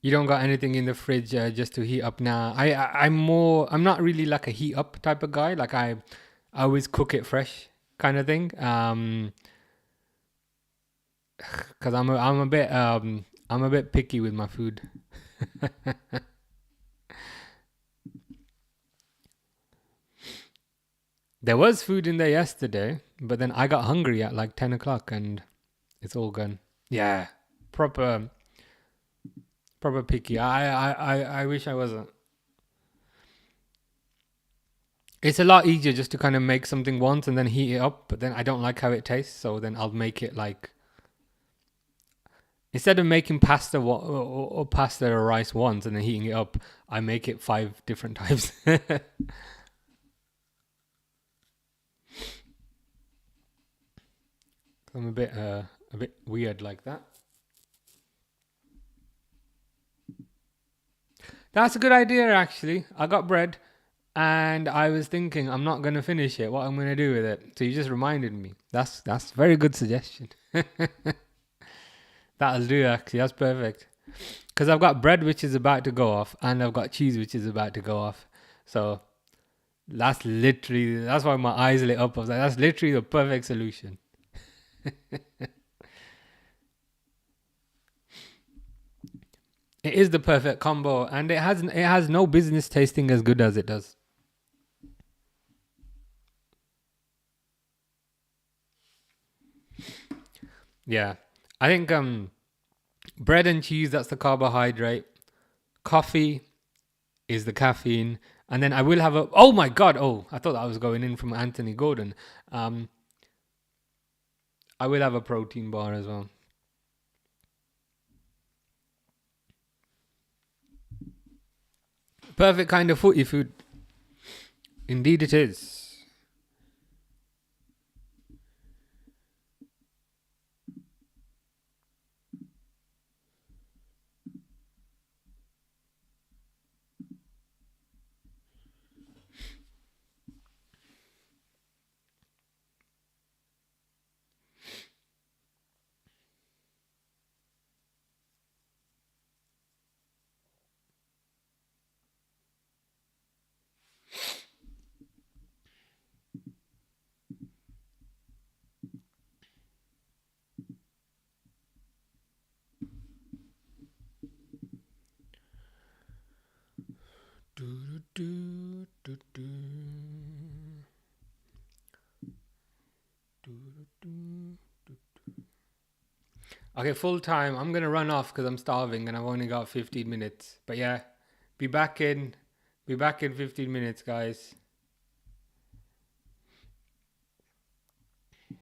Speaker 1: You don't got anything in the fridge just to heat up now. I'm not really like a heat up type of guy. Like I always cook it fresh kind of thing. Cause I'm a bit picky with my food. There was food in there yesterday, but then I got hungry at like 10 o'clock and it's all gone. Yeah, proper picky. I wish I wasn't. It's a lot easier just to kind of make something once and then heat it up, but then I don't like how it tastes, so then I'll make it like instead of making pasta or pasta or rice once and then heating it up, I make it 5 different types. I'm a bit weird like that. That's a good idea, actually. I got bread, and I was thinking I'm not gonna finish it. What I'm gonna do with it? So you just reminded me. That's a very good suggestion. That'll do, actually. That's perfect. Because I've got bread which is about to go off, and I've got cheese which is about to go off. So that's why my eyes lit up. I was like, that's literally the perfect solution. It is the perfect combo, and it has no business tasting as good as it does. Yeah, I think bread and cheese, that's the carbohydrate. Coffee is the caffeine, and then I will have a. Oh my god! Oh, I thought that was going in from Anthony Gordon. I will have a protein bar as well. Perfect kind of footy food. Indeed, it is. Do, do, do, do, do. Okay, full time. I'm gonna run off because I'm starving and I've only got 15 minutes. But yeah, be back in 15 minutes, guys.